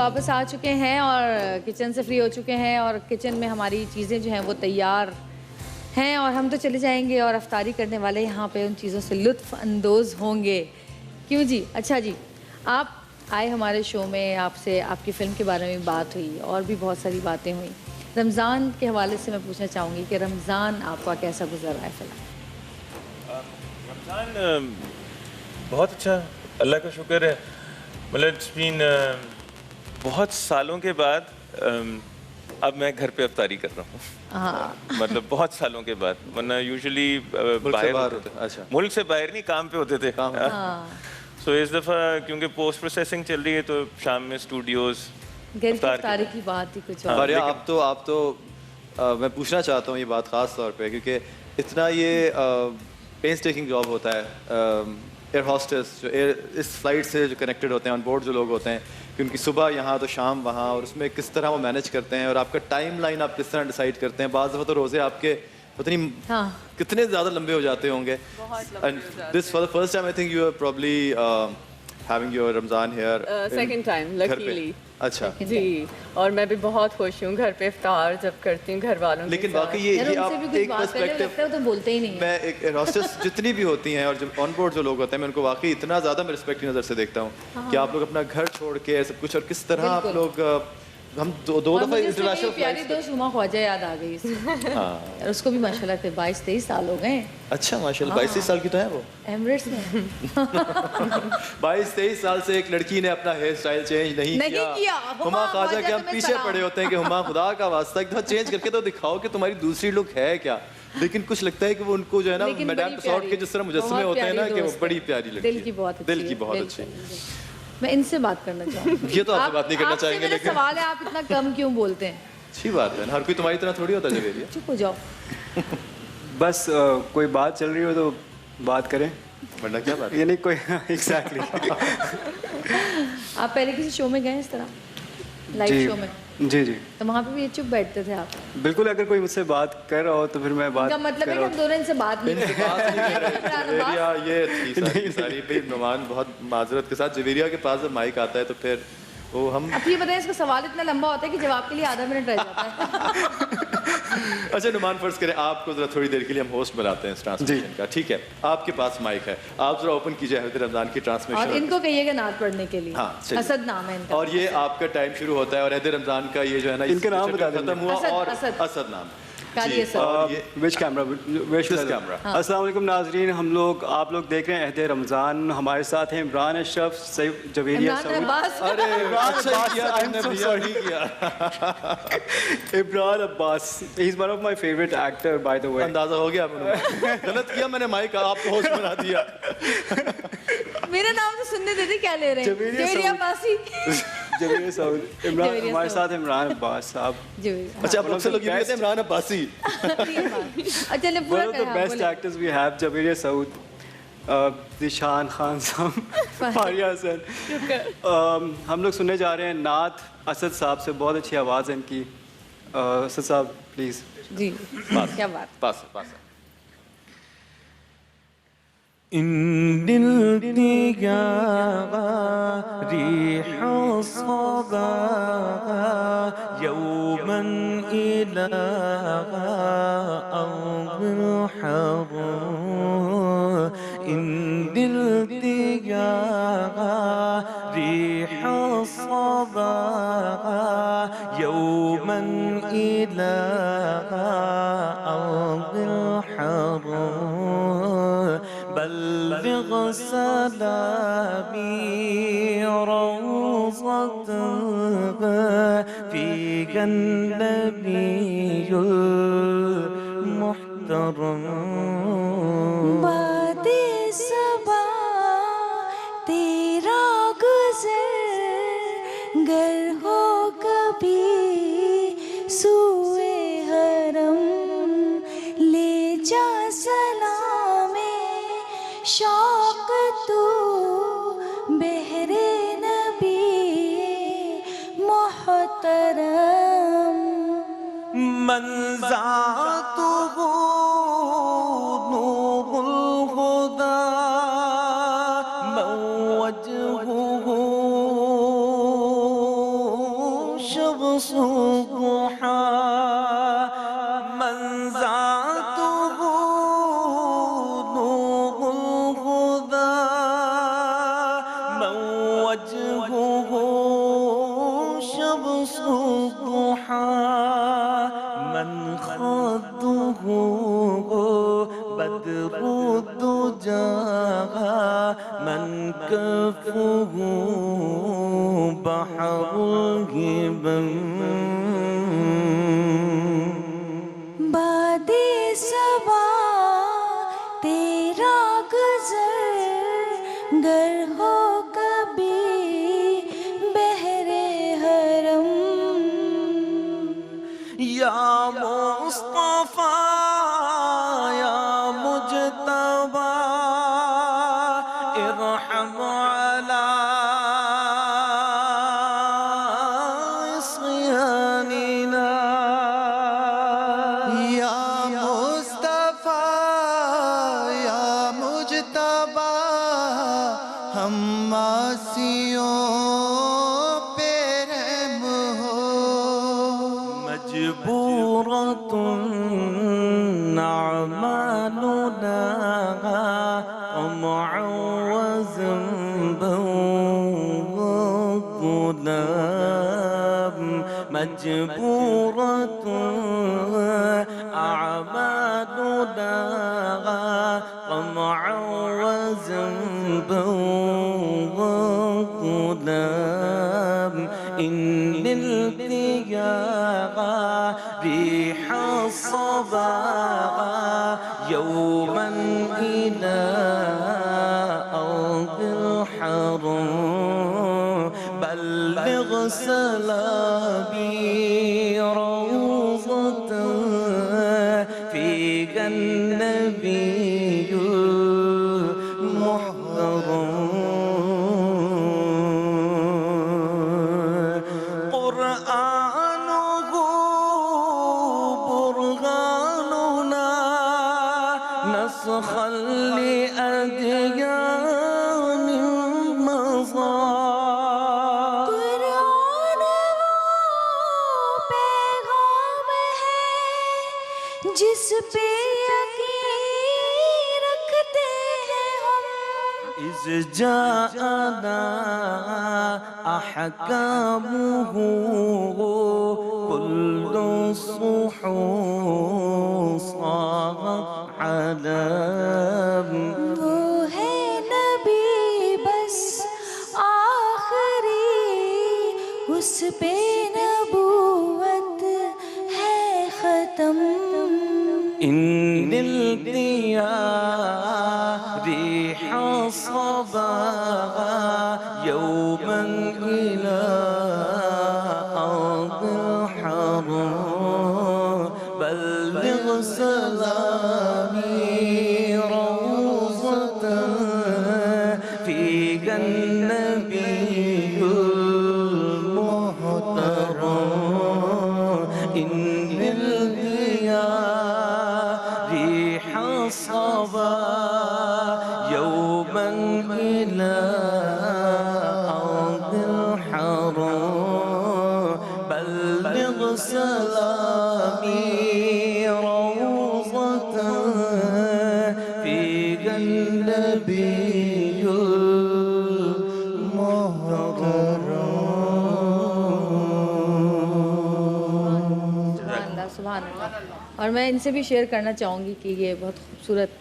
واپس آ چکے ہیں اور کچن سے فری ہو چکے ہیں اور کچن میں ہماری چیزیں جو ہیں وہ تیار ہیں اور ہم تو چلے جائیں گے اور افطاری کرنے والے یہاں پہ ان چیزوں سے لطف اندوز ہوں گے. کیوں جی؟ اچھا جی، آپ آئے ہمارے شو میں، آپ سے آپ کی فلم کے بارے میں بات ہوئی اور بھی بہت ساری باتیں ہوئیں. رمضان کے حوالے سے میں پوچھنا چاہوں گی کہ رمضان آپ کا کیسا گزر رہا ہے فی الحال؟ رمضان بہت اچھا، اللہ کا شکر ہے. مطلب اٹس بین بہت سالوں کے بعد اب میں گھر پہ افطاری کر رہا ہوں. مطلب بہت سالوں کے بعد، ورنہ یوزلی باہر ہوتے تھے. ملک سے باہر نہیں، کام پہ ہوتے تھے. سو اس دفعہ کیونکہ پوسٹ پروسیسنگ چل رہی ہے تو شام میں اسٹوڈیوز گھر کی افطاری کی بات ہی کچھ اور. فاریہ آپ تو میں پوچھنا چاہتا ہوں یہ بات خاص طور پہ، کیونکہ اتنا یہ پینس ٹیکنگ جاب ہوتا ہے. ایئر ہاسٹس جو اس فلائٹ سے جو کنیکٹڈ ہوتے ہیں، آن بورڈ جو لوگ ہوتے ہیں، کہ ان کی صبح یہاں تو شام وہاں، اور اس میں کس طرح وہ مینیج کرتے ہیں اور آپ کا ٹائم لائن آپ کس طرح ڈیسائڈ کرتے ہیں. بعض دفعہ تو روزے آپ کے پتہ نہیں کتنے زیادہ لمبے ہو جاتے ہوں گے. This for the first time I think you are probably having your Ramzan here. Second time, luckily. اچھا جی، اور میں بھی بہت خوش ہوں گھر پہ افطار جب کرتی ہوں گھر والوں کے لیکن ساتھ. واقعی یہ آپ ایک پرسپیکٹو تو بولتے ہی نہیں. میں ایک ہاسٹس جتنی بھی ہوتی ہیں اور جب آن بورڈ جو لوگ ہوتے ہیں، میں ان کو واقعی اتنا زیادہ میں رسپیکٹ کی نظر سے دیکھتا ہوں کہ آپ لوگ اپنا گھر چھوڑ کے سب کچھ، اور کس طرح آپ لوگ، ہم دو دفعہ انٹرنیشنل پیاری دوست ہما خواجہ یاد آ گئی. اور اس کو بھی ماشاء اللہ 22-23 سال ہو گئے. اچھا ماشاء اللہ، 22-23 سال کی تو ہے وہ ایمریٹس میں. 22-23 سال سے ایک لڑکی نے اپنا ہیئر اسٹائل چینج نہیں کیا. ہما خواجہ کے ہم پیچھے پڑے ہوتے ہیں کہ ہما خدا کا واسطہ ایک دفعہ چینج کر کے تو دکھاؤ کہ تمہاری دوسری لک ہے کیا. لیکن کچھ لگتا ہے کہ وہ ان کو جو ہے نا میڈم ٹساڈ کے جس طرح مجسمے ہوتے ہیں نا، کہ وہ بڑی پیاری لگتی ہے. دل کی بہت اچھی. میں ان سے بات کرنا چاہوں گی. یہ تو آپ سے بات نہیں کرنا چاہیں گے، لیکن سوال ہے آپ اتنا کم کیوں بولتے ہیں؟ اچھی بات ہے، ہر کوئی تمہاری طرح تھوڑی ہوتا ہے. جویریہ چپ ہو جاؤ. بس کوئی بات چل رہی ہو تو بات کریں، ورنہ کیا بات. یعنی کوئی ایگزیکٹلی. آپ پہلے کسی شو میں گئے اس طرح لائیو شو میں؟ جی جی. تو وہاں پہ بھی چپ بیٹھتے تھے آپ؟ بالکل، اگر کوئی مجھ سے بات کر رہا ہو تو پھر میں بات. کا مطلب ہے کہ ہم دونوں ان سے بات نہیں کر رہے. یہ تھی ساری بھائی نعمان بہت معذرت کے ساتھ. جویریہ کے پاس جب مائک آتا ہے تو پھر وہ ہم اب یہ بتائیں، اس کا سوال اتنا لمبا ہوتا ہے کہ جواب کے لیے آدھا منٹ رہ جاتا ہے. اچھا نعمان، فرض کریں آپ کو ذرا تھوڑی دیر کے لیے ہم ہوسٹ بناتے ہیں اس ٹرانسمیشن کا، ٹھیک ہے؟ آپ کے پاس مائک ہے، آپ ذرا اوپن کیجیے عہد رمضان کی ٹرانسمیشن. اور ان کو کہیے گا نعت پڑھنے کے لیے. اسد نام ہے ان کا. اور یہ آپ کا ٹائم شروع ہوتا ہے اور عہد رمضان کا یہ جو ہے نا ان کے نام بتا دیں. ختم ہوا. اور اسد نام. وچ کیمرہ؟ السلام علیکم ناظرین، آپ لوگ دیکھ رہے ہیں عہد رمضان. ہمارے ساتھ ہیں Imran Ashraf, Javeria Imran Abbas. He is one of my favourite actor by the way. اندازہ ہو گیا، غلط کیا میں نے مائک آپ کو ہوسٹ بنا دیا. میرا نام تو سننے دیتے، کیا لے رہے ہیں؟ جویریہ عباسی. جویریہ سعود. عمران ہمارے ساتھ عمران عباس صاحب. اچھا آپ لوگ سے لوگ یہ کہتے ہیں Imran Abbasi. One of the best actors we have, Javeria سعود, ذیشان خان صاحب, فاریہ حسن. ہم لوگ سننے جا رہے ہیں نعت اسد صاحب سے. بہت اچھی آواز ہے ان کی. اسد صاحب پلیز. جی کیا بات. پاس. إن الديار ريح الصبا يوما إلى أرض الحر. إن الديار ريح الصبا يوما إلى أرض الحر. بلغ سلامي روضة فيك النبي المحترم. باد صبا تیرا گزر گر ہو کبھی سوئے حرم. لے جا سلام شوق تو بہرے نبی محترم. من ذاته نور الهدى من وجهه صبحا من ذاته نور الهدى من وجهه شمس الضحى من خده بدر الدجى من كفه بحر الهبم بادِ صبا تیرا گزر گر ہو کبھی بحر حرم یا مصطفیٰ یا مجتبی ارحم علی صیاننا یا مصطفیٰ یا مجتبی ہم معصیوں پہ رحم ہو مجبورۃ اعمالنا طمعا وذنبا وظلام مجبورۃ اعمالنا طمعا وذنبا وظلام ان التياغ ريح الصبا يوما إلى أرض الحرم بلغ سلامي روضة فيها النبي المحترم قرآنه برهاننا نسخا لأديان مضى قرآن وہ پیغام ہے جس پہ یقین رکھتے ہیں ہم إذ جاءنا أحكامه كل الصحف صارت علام وہ ہے نبی بس آخری اس پہ نبوت ہے ختم إن الديار ريح الصبا يوما إلى أرض الحرم بلغ سلامي روضة فيها النبي المحترم إن الديار ريح الصبا يوما إلى أرض الحرم بلغ سلامي روضة فيها النبي المحترم سبحان اللہ سبحان اللہ. اور میں ان سے بھی شیئر کرنا چاہوں گی کہ یہ بہت خوبصورت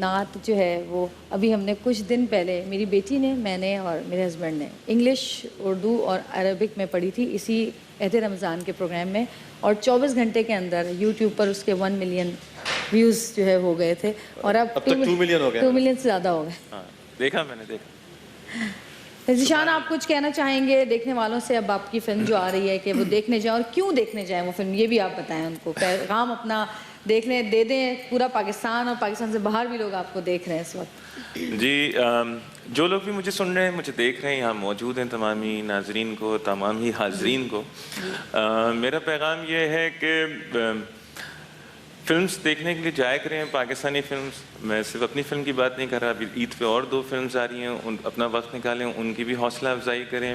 نعت جو ہے وہ ابھی ہم نے کچھ دن پہلے میری بیٹی نے میں نے اور میرے ہسبینڈ نے انگلش اردو اور عربک میں پڑھی تھی اسی عہد رمضان کے پروگرام میں اور 24 گھنٹے کے اندر یوٹیوب پر اس کے 1 ملین ویوز جو ہے ہو گئے تھے اور اب 2 ملین ہو گئے 2 ملین سے زیادہ ہو گئے. ہاں دیکھا میں نے دیکھا. ذیشان آپ کچھ کہنا چاہیں گے دیکھنے والوں سے اب آپ کی فلم جو آ رہی ہے کہ وہ دیکھنے جائیں اور کیوں دیکھنے جائیں وہ فلم یہ بھی آپ بتائیں ان کو پیغام اپنا دیکھنے دے دیں پورا پاکستان اور پاکستان سے باہر بھی لوگ آپ کو دیکھ رہے ہیں اس وقت. جی جو لوگ بھی مجھے سن رہے ہیں مجھے دیکھ رہے ہیں یہاں موجود ہیں تمامی ناظرین کو تمامی حاضرین کو میرا پیغام یہ ہے کہ فلمز دیکھنے کے لیے جایا کریں پاکستانی فلمز. میں صرف اپنی فلم کی بات نہیں کر رہا ابھی عید پہ اور 2 فلمز آ رہی ہیں اپنا وقت نکالیں ان کی بھی حوصلہ افزائی کریں.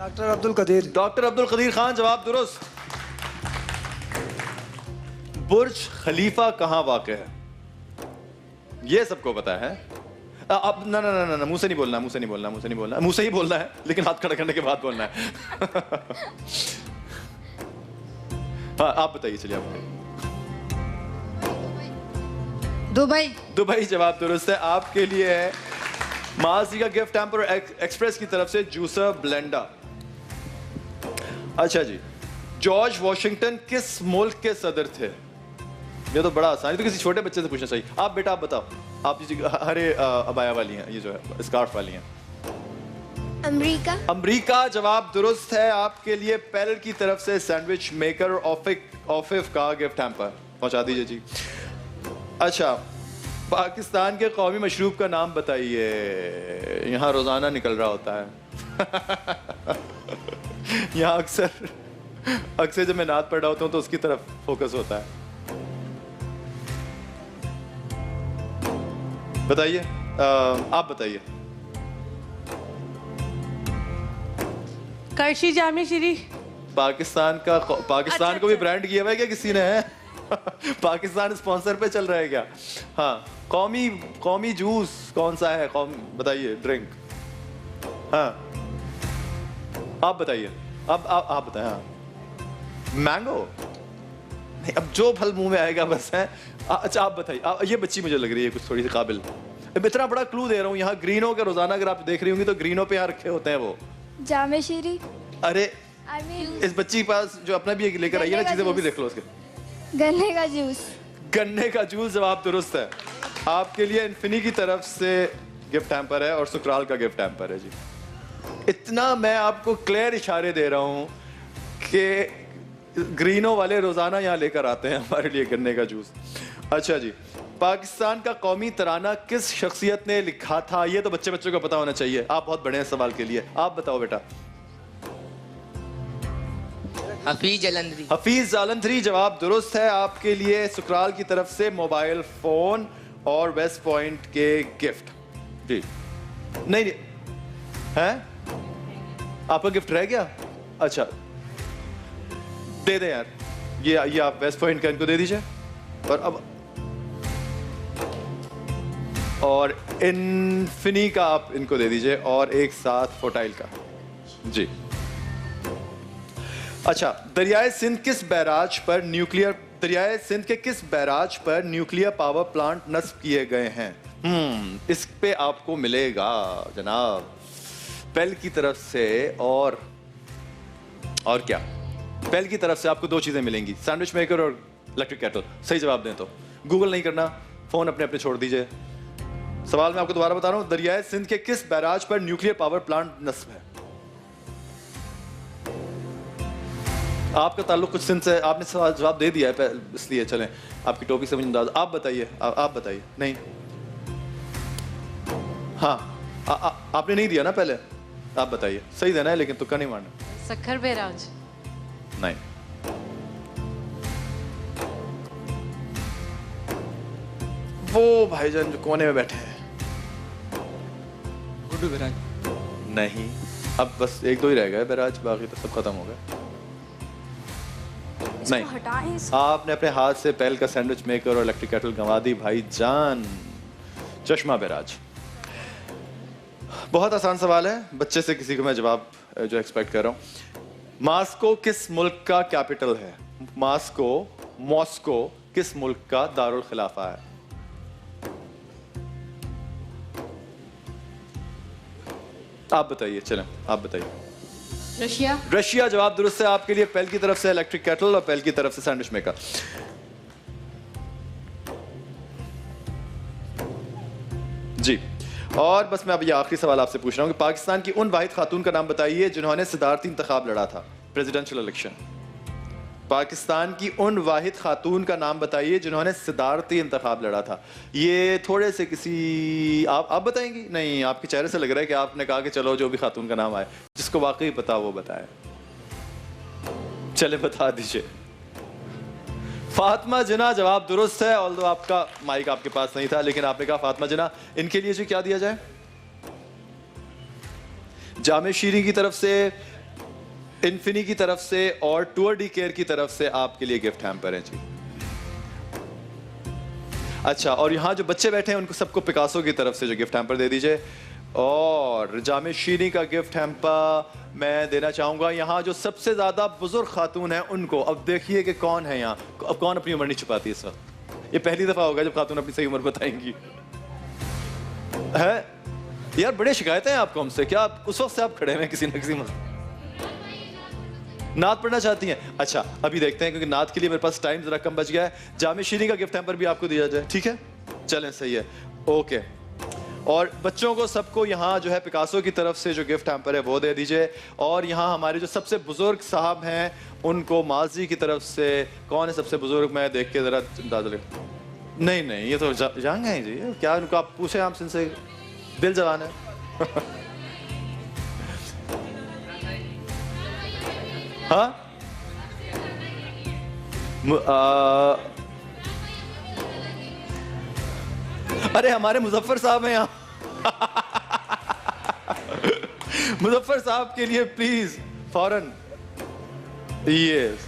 ڈاکٹر عبدالقدیر. ڈاکٹر عبدالقدیر خان جواب درست. برج خلیفہ کہاں واقع ہے؟ یہ سب کو پتا ہے. اب نہ منہ سے نہیں بولنا, منہ سے نہیں بولنا, منہ سے نہیں بولنا, منہ سے ہی بولنا ہے لیکن ہاتھ کھڑا کرنے کے بعد بولنا ہے. ہاں آپ بتائیے, چلیے آپ بتائیے. دبئی. دبئی جواب درست ہے. آپ کے لیے ہے ماضی کا گفٹ ہیمپر ایکسپریس کی طرف سے جوسر بلینڈر. اچھا جی, جارج واشنگٹن کس ملک کے صدر تھے؟ یہ تو بڑا آسان ہے, تو کسی چھوٹے بچے سے پوچھنا چاہیے. آپ بیٹا آپ بتاؤ, آپ ہرے ابایا والی ہیں, یہ جو ہے اسکارف والی ہیں. امریکہ. امریکہ جواب درست ہے. آپ کے لیے پیرل کی طرف سے سینڈوچ میکر آفف کا گفٹ ہیمپر پہنچا دیجیے جی. اچھا, پاکستان کے قومی مشروب کا نام بتائیے. یہاں روزانہ نکل رہا ہوتا ہے. یہاں اکثر جب میں نعت پڑھ رہا ہوتا ہوں تو اس کی طرف فوکس ہوتا ہے. بتائیے, آپ بتائیے. کرشی جامع شری. پاکستان کو بھی برانڈ کیا ہوا ہے کیا کسی نے؟ ہے پاکستان اسپانسر پہ چل رہا ہے کیا؟ ہاں, قومی جوس کون سا ہے؟ بتائیے, ڈرنک. ہاں آپ بتائیے. اب آپ بتائیں. ہاں مینگو نہیں, اب جو پھل منہ میں آئے گا بس ہے. اچھا آپ بتائیے. یہ بچی مجھے لگ رہی ہے کچھ تھوڑی سی قابل. اتنا بڑا کلو دے رہا ہوں. یہاں گرینوں کے روزانہ اگر آپ دیکھ رہی ہوں گی تو گرینوں پہ یہاں رکھے ہوتے ہیں وہ جامع شری. ارے اس بچی کے پاس جو اپنا بھی لے کر آئیے نا چیزیں, وہ بھی دیکھ لو. اس کے گنے کا جوس. گنے کا جوس جواب درست ہے. آپ کے لیے انفینی کی طرف سے گفٹ ہیمپر ہے اور سکرال کا گفٹ ہیمپر ہے جی. اتنا میں آپ کو کلیئر اشارے دے رہا ہوں کہ گرینوں والے روزانہ یہاں لے کر آتے ہیں ہمارے لیے گنے کا جوس. اچھا جی, پاکستان کا قومی ترانہ کس شخصیت نے لکھا تھا؟ یہ تو بچوں کو پتا ہونا چاہیے. آپ بہت بڑے ہیں سوال کے لیے. آپ بتاؤ بیٹا. حفیظ جلندری. حفیظ جالندھری جواب درست ہے. آپ کے لیے سکرال کی طرف سے موبائل فون اور ویسٹ پوائنٹ کے گفٹ. جی نہیں ہے, آپ کا گفٹ رہ گیا. اچھا دے دیں یار, یہ آپ ویسٹ پوائنٹ کا ان کو دے دیجئے. اور انفینی کا آپ ان کو دے دیجئے, اور ایک ساتھ فوٹائل کا. جی اچھا, دریائے سندھ کے کس بیراج پر نیوکلیئر پاور پلانٹ نصب کیے گئے ہیں؟ اس پہ آپ کو ملے گا جناب پیل کی طرف سے اور کیا. پیل کی طرف سے آپ کو 2 چیزیں ملیں گی, سینڈوچ میکر اور الیکٹرک کیٹل. صحیح جواب دیں تو گوگل نہیں کرنا, فون اپنے چھوڑ دیجئے. سوال میں آپ کو دوبارہ بتا رہا ہوں, دریائے سندھ کے کس بیراج پر نیوکلیئر پاور پلانٹ نصب ہے؟ آپ کا تعلق کچھ سندھ سے, آپ نے سوال جواب دے دیا ہے اس لیے چلیں آپ کی ٹاپک سے مجھے انداز. آپ بتائیے. آپ بتائیے. نہیں ہاں آپ نے نہیں دیا نا پہلے. آپ بتائیے. صحیح دینا ہے لیکن تکا نہیں مارنا. سکھر بیراج. نہیں. وہ بھائی جان جو کونے میں بیٹھے ہیں. گڈو بیراج. نہیں, اب بس 1-2 ہی رہ گئے بیراج, باقی تو سب ختم ہو گئے. نہیں, آپ نے اپنے ہاتھ سے پیل کا سینڈوچ میکر اور الیکٹرک کیٹل گنوا دی بھائی جان. چشمہ بیراج. بہت آسان سوال ہے, بچے سے کسی کو میں جواب جو ایکسپیکٹ کر رہا ہوں. ماسکو کس ملک کا کیپٹل ہے؟ ماسکو کس ملک کا دارالخلافہ ہے؟ آپ بتائیے. چلیں آپ بتائیے. رشیا جواب درست ہے. آپ کے لیے پیل کی طرف سے الیکٹرک کیٹل اور پیل کی طرف سے سینڈوچ میکر. جی, اور بس میں اب یہ آخری سوال آپ سے پوچھ رہا ہوں کہ پاکستان کی ان واحد خاتون کا نام بتائیے جنہوں نے صدارتی انتخاب لڑا تھا, پریزیڈنشل الیکشن. پاکستان کی ان واحد خاتون کا نام بتائیے جنہوں نے صدارتی انتخاب لڑا تھا. یہ تھوڑے سے کسی آپ بتائیں گی؟ نہیں, آپ کے چہرے سے لگ رہا ہے کہ آپ نے کہا کہ چلو جو بھی خاتون کا نام آئے, جس کو واقعی پتا وہ بتائے. چلے بتا دیجئے. فاطمہ جناح جواب درست ہے. although آپ کا مائک آپ کے پاس نہیں تھا لیکن آپ نے کہا فاطمہ جناح. ان کے لیے جی کیا دیا جائے؟ جامع شیری کی طرف سے انفینی کی طرف سے اور ٹور ڈی کیئر کی طرف سے آپ کے لیے گفٹ ہیمپر ہیں جی. اچھا, اور یہاں جو بچے بیٹھے ہیں ان کو سب کو پکاسو کی طرف سے جو گفٹ ہیمپر دے دیجئے. اور جامع شیریں کا گفٹ ہیمپر میں دینا چاہوں گا یہاں جو سب سے زیادہ بزرگ خاتون ہیں ان کو. اب دیکھیے کہ کون ہے یہاں, اب کون اپنی عمر نہیں چھپاتی اس وقت. یہ پہلی دفعہ ہوگا جب خاتون اپنی صحیح عمر بتائیں گی. ہے یار, بڑے شکایتیں ہیں آپ کو ہم سے, کیا آپ اس وقت سے آپ کھڑے ہیں کسی نہ کسی نعت پڑھنا چاہتی ہیں؟ اچھا ابھی دیکھتے ہیں, کیونکہ نعت کے لیے میرے پاس ٹائم ذرا کم بچ گیا ہے. جامع شیریں کا گفٹ ہیمپر بھی آپ کو دیا جائے, ٹھیک ہے؟ چلیں صحیح ہے, اوکے. اور بچوں کو سب کو یہاں جو ہے پکاسو کی طرف سے جو گفٹ ہیمپر ہے وہ دے دیجئے. اور یہاں ہمارے جو سب سے بزرگ صاحب ہیں ان کو ماضی کی طرف سے, کون ہے سب سے بزرگ, میں دیکھ کے ذرا اندازہ لے. نہیں یہ تو جان گئے جی, کیا ان کو آپ پوچھیں, آپ سے دل جوان ہے. ہاں ارے ہمارے مظفر صاحب ہیں یہاں. مظفر صاحب کے لیے پلیز فوراً. یس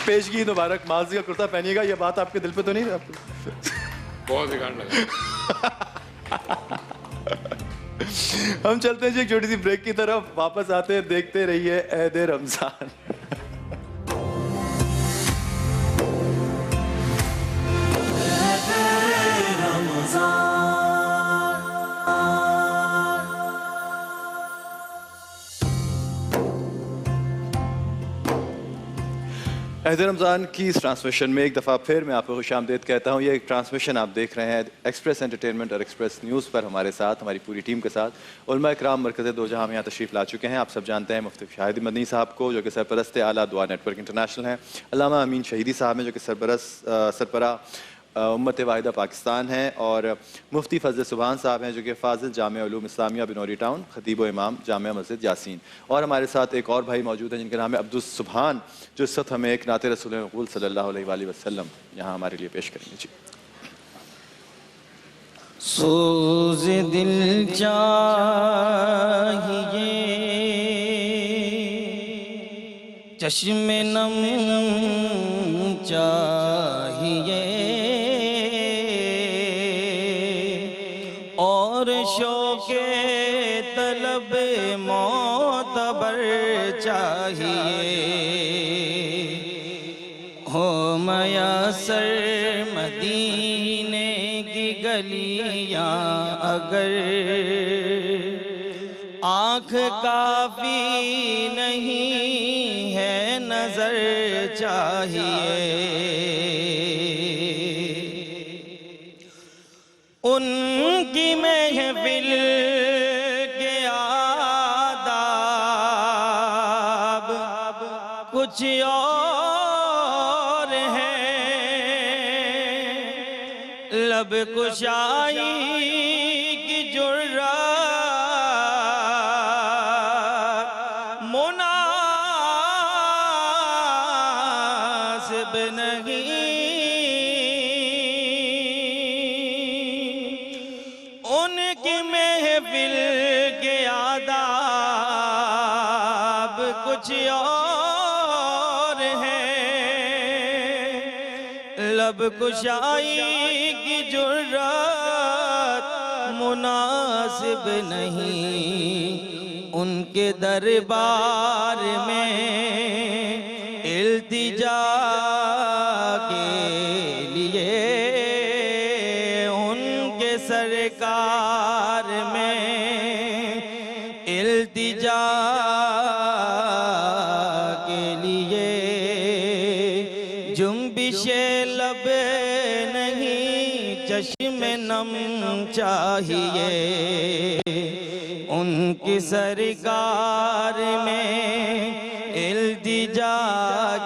پیشگی مبارک, ماضی کا کرتا پہنیے گا. یہ بات آپ کے دل پہ تو نہیں؟ بہت بگاڑ لگا. ہم چلتے ہیں جی ایک چھوٹی سی بریک کی طرف, واپس آتے ہیں, دیکھتے رہیے عید رمضان. عید رمضان کی اس ٹرانسمیشن میں ایک دفعہ پھر میں آپ کو خوش آمدید کہتا ہوں. یہ ایک ٹرانسمیشن آپ دیکھ رہے ہیں ایکسپریس انٹرٹینمنٹ اور ایکسپریس نیوز پر ہمارے ساتھ, ہماری پوری ٹیم کے ساتھ. علماء اکرام مرکز دو جہاں میں یہاں تشریف لا چکے ہیں. آپ سب جانتے ہیں مفتی شاہد مدنی صاحب کو, جو کہ سرپرست اعلیٰ دعا نیٹ ورک انٹرنیشنل ہیں. علامہ امین شہیدی صاحب ہیں جو کہ سربراہ امت واحدہ پاکستان ہیں. اور مفتی فضل سبحان صاحب ہیں جو کہ فاضل جامع علوم اسلامیہ بنوری ٹاؤن, خطیب و امام جامع مسجد یاسین. اور ہمارے ساتھ ایک اور بھائی موجود ہیں جن کا نام ہے عبدالسبحان, جو اس وقت ہمیں ایک نعت رسول مقبول صلی اللہ علیہ وآلہ وسلم یہاں ہمارے لیے پیش کریں گے. جی. سوز دل چاہیے, چشم نم چاہیے, اور شوق طلب معتبر چاہیے. ہو میسر مدینے کی گلیاں اگر, آنکھ کافی نہیں ہے نظر چاہیے. ان کی محفل کے آداب کچھ اور ہیں, لب کشائی کی جرات مناسب نہیں. ان کی محفل کے آداب کچھ اور ہیں, لب کشائی کی جرات مناسب نہیں. ان کے دربار میں التجا کے لیے, ان کے سرکار میں التجا کے لیے, جنبش لب نہیں چشم نم چاہیے. ان کی سرکار میں التجا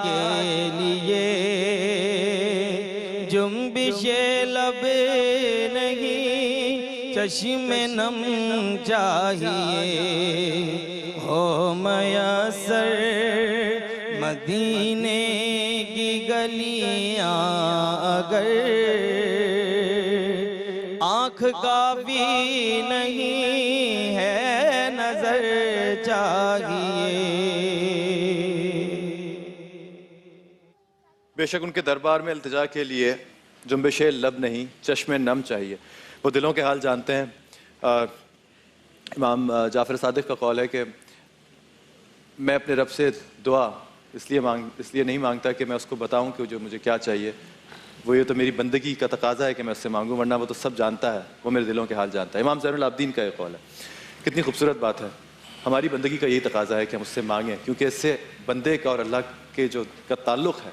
کے لیے, جنبش لب نہیں چشم نم چاہیے. ہو میسر مدینے کی گلیاں اگر, آنکھ آنکھ کافی نہیں ہے نظر چاہیے. بے شک ان کے دربار میں التجا کے لیے جنبش لب نہیں چشم نم چاہیے. وہ دلوں کے حال جانتے ہیں. امام جعفر صادق کا قول ہے کہ میں اپنے رب سے دعا اس لیے نہیں مانگتا کہ میں اس کو بتاؤں کہ جو مجھے کیا چاہیے. وہ یہ تو میری بندگی کا تقاضا ہے کہ میں اس سے مانگوں، ورنہ وہ تو سب جانتا ہے، وہ میرے دلوں کے حال جانتا ہے. امام زین العابدین کا یہ قول ہے. کتنی خوبصورت بات ہے. ہماری بندگی کا یہی تقاضا ہے کہ ہم اس سے مانگیں، کیونکہ اس سے بندے کا اور اللہ کے جو کا تعلق ہے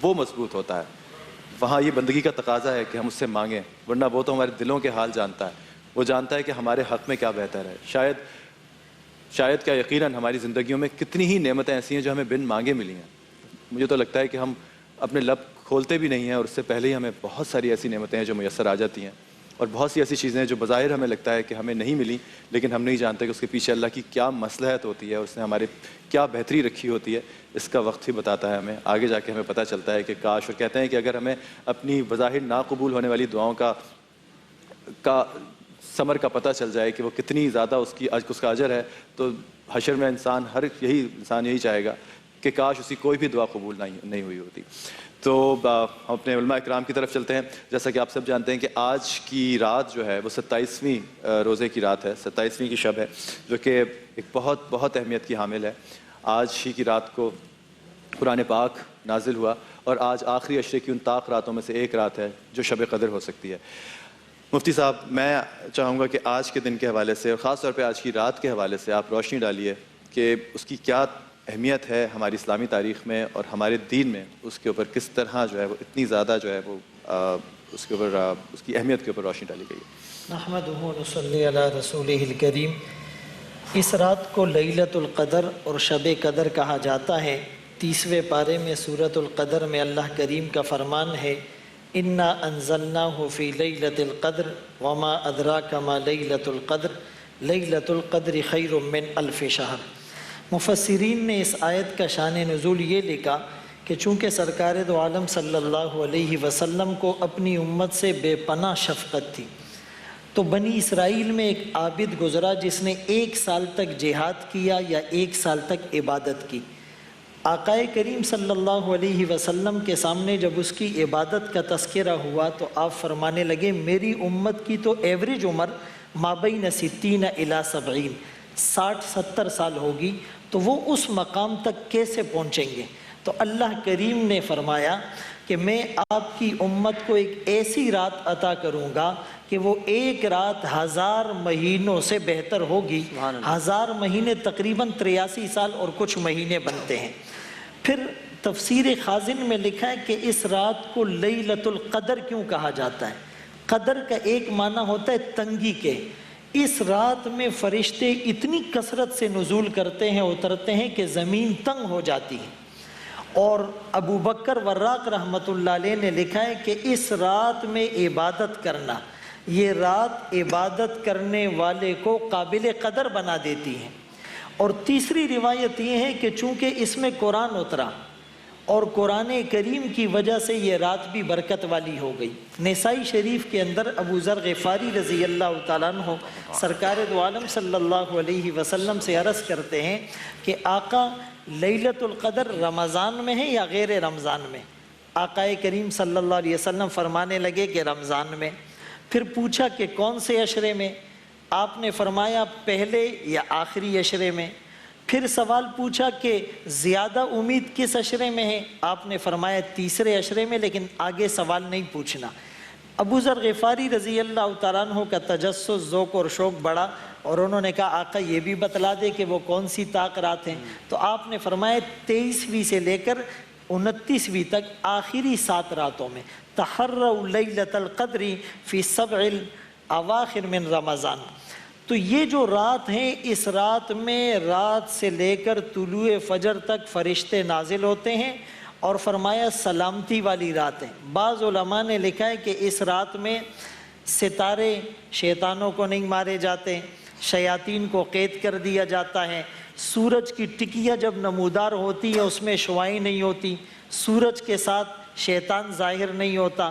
وہ مضبوط ہوتا ہے. وہاں یہ بندگی کا تقاضا ہے کہ ہم اس سے مانگیں، ورنہ وہ تو ہمارے دلوں کے حال جانتا ہے. وہ جانتا ہے کہ ہمارے حق میں کیا بہتر ہے. شاید کیا یقیناً ہماری زندگیوں میں کتنی ہی نعمتیں ایسی ہیں جو ہمیں بن مانگے ملی ہیں. مجھے تو لگتا ہے کہ ہم اپنے لب کھولتے بھی نہیں ہیں اور اس سے پہلے ہی ہمیں بہت ساری ایسی نعمتیں ہیں جو میسر آ جاتی ہیں، اور بہت سی ایسی چیزیں ہیں جو بظاہر ہمیں لگتا ہے کہ ہمیں نہیں ملی، لیکن ہم نہیں جانتے کہ اس کے پیچھے اللہ کی کیا مصلحت ہوتی ہے اور اس نے ہمارے کیا بہتری رکھی ہوتی ہے. اس کا وقت ہی بتاتا ہے ہمیں. آگے جا کے ہمیں پتہ چلتا ہے کہ کاش. اور کہتے ہیں کہ اگر ہمیں اپنی بظاہر ناقبول ہونے والی دعاؤں کا ثمر کا پتہ چل جائے کہ وہ کتنی زیادہ اس کا اجر ہے، تو حشر میں انسان یہی چاہے گا کہ کاش اسی کوئی بھی دعا قبول نہیں ہوئی ہوتی. تو ہم اپنے علماء اکرام کی طرف چلتے ہیں. جیسا کہ آپ سب جانتے ہیں کہ آج کی رات جو ہے وہ 27ویں روزے کی رات ہے، 27ویں کی شب ہے، جو کہ ایک بہت بہت اہمیت کی حامل ہے. آج ہی کی رات کو قرآن پاک نازل ہوا، اور آج آخری عشرے کی ان طاق راتوں میں سے ایک رات ہے جو شب قدر ہو سکتی ہے. مفتی صاحب، میں چاہوں گا کہ آج کے دن کے حوالے سے اور خاص طور پہ آج کی رات کے حوالے سے آپ روشنی ڈالیے کہ اس کی کیا اہمیت ہے ہماری اسلامی تاریخ میں اور ہمارے دین میں. اس کے اوپر کس طرح جو ہے وہ اتنی زیادہ جو ہے وہ اس کے اوپر اس کی اہمیت کے اوپر روشنی ڈالی گئی ہے. نحمدہ و نصلی علی رسولہ الکریم. اس رات کو لیلۃ القدر اور شب قدر کہا جاتا ہے. 30ویں پارے میں سورۃ القدر میں اللہ کریم کا فرمان ہے، انا انزلناہ فی لیلۃ القدر وما ادراک ما لیلۃ القدر لیلۃ القدر خیر من الف شہر. مفسرین نے اس آیت کا شان نزول یہ لکھا کہ چونکہ سرکار دو عالم صلی اللہ علیہ وسلم کو اپنی امت سے بے پناہ شفقت تھی، تو بنی اسرائیل میں ایک عابد گزرا جس نے 1 سال تک جہاد کیا یا 1 سال تک عبادت کی. آقا کریم صلی اللہ علیہ وسلم کے سامنے جب اس کی عبادت کا تذکرہ ہوا تو آپ فرمانے لگے، میری امت کی تو ایوریج عمر مابین 60 الی 70، 60-70 سال ہوگی، تو وہ اس مقام تک کیسے پہنچیں گے؟ تو اللہ کریم نے فرمایا کہ میں آپ کی امت کو ایک ایسی رات عطا کروں گا کہ وہ ایک رات 1000 مہینوں سے بہتر ہوگی. 1000 مہینے تقریباً 83 سال اور کچھ مہینے بنتے ہیں. پھر تفسیر خازن میں لکھا ہے کہ اس رات کو لیلۃ القدر کیوں کہا جاتا ہے. قدر کا ایک معنی ہوتا ہے تنگی کے. اس رات میں فرشتے اتنی کثرت سے نزول کرتے ہیں، اترتے ہیں کہ زمین تنگ ہو جاتی ہے. اور ابو بکر وراق رحمۃ اللہ علیہ نے لکھا ہے کہ اس رات میں عبادت کرنا، یہ رات عبادت کرنے والے کو قابل قدر بنا دیتی ہے. اور تیسری روایت یہ ہے کہ چونکہ اس میں قرآن اترا اور قرآن کریم کی وجہ سے یہ رات بھی برکت والی ہو گئی. نسائی شریف کے اندر ابو ذر غفاری رضی اللہ تعالیٰ عنہ سرکار دو عالم صلی اللہ علیہ وسلم سے عرض کرتے ہیں کہ آقا لیلۃ القدر رمضان میں ہے یا غیر رمضان میں؟ آقا کریم صلی اللہ علیہ وسلم فرمانے لگے کہ رمضان میں. پھر پوچھا کہ کون سے عشرے میں؟ آپ نے فرمایا پہلے یا آخری عشرے میں. پھر سوال پوچھا کہ زیادہ امید کس عشرے میں ہے؟ آپ نے فرمایا تیسرے عشرے میں، لیکن آگے سوال نہیں پوچھنا. ابو ذر غفاری رضی اللہ تعالیٰ عنہ کا تجسس، ذوق اور شوق بڑا، اور انہوں نے کہا آقا یہ بھی بتلا دے کہ وہ کون سی طاق رات ہیں. تو آپ نے فرمایا 23ویں سے لے کر 29ویں تک آخری 7 راتوں میں. تحروا لیلۃ القدر فی 7 الاواخر من رمضان. تو یہ جو رات ہیں، اس رات میں رات سے لے کر طلوع فجر تک فرشتے نازل ہوتے ہیں، اور فرمایا سلامتی والی رات ہے. بعض علماء نے لکھا ہے کہ اس رات میں ستارے شیطانوں کو نہیں مارے جاتے، شیاطین کو قید کر دیا جاتا ہے. سورج کی ٹکیاں جب نمودار ہوتی ہے اس میں شعاعیں نہیں ہوتی، سورج کے ساتھ شیطان ظاہر نہیں ہوتا.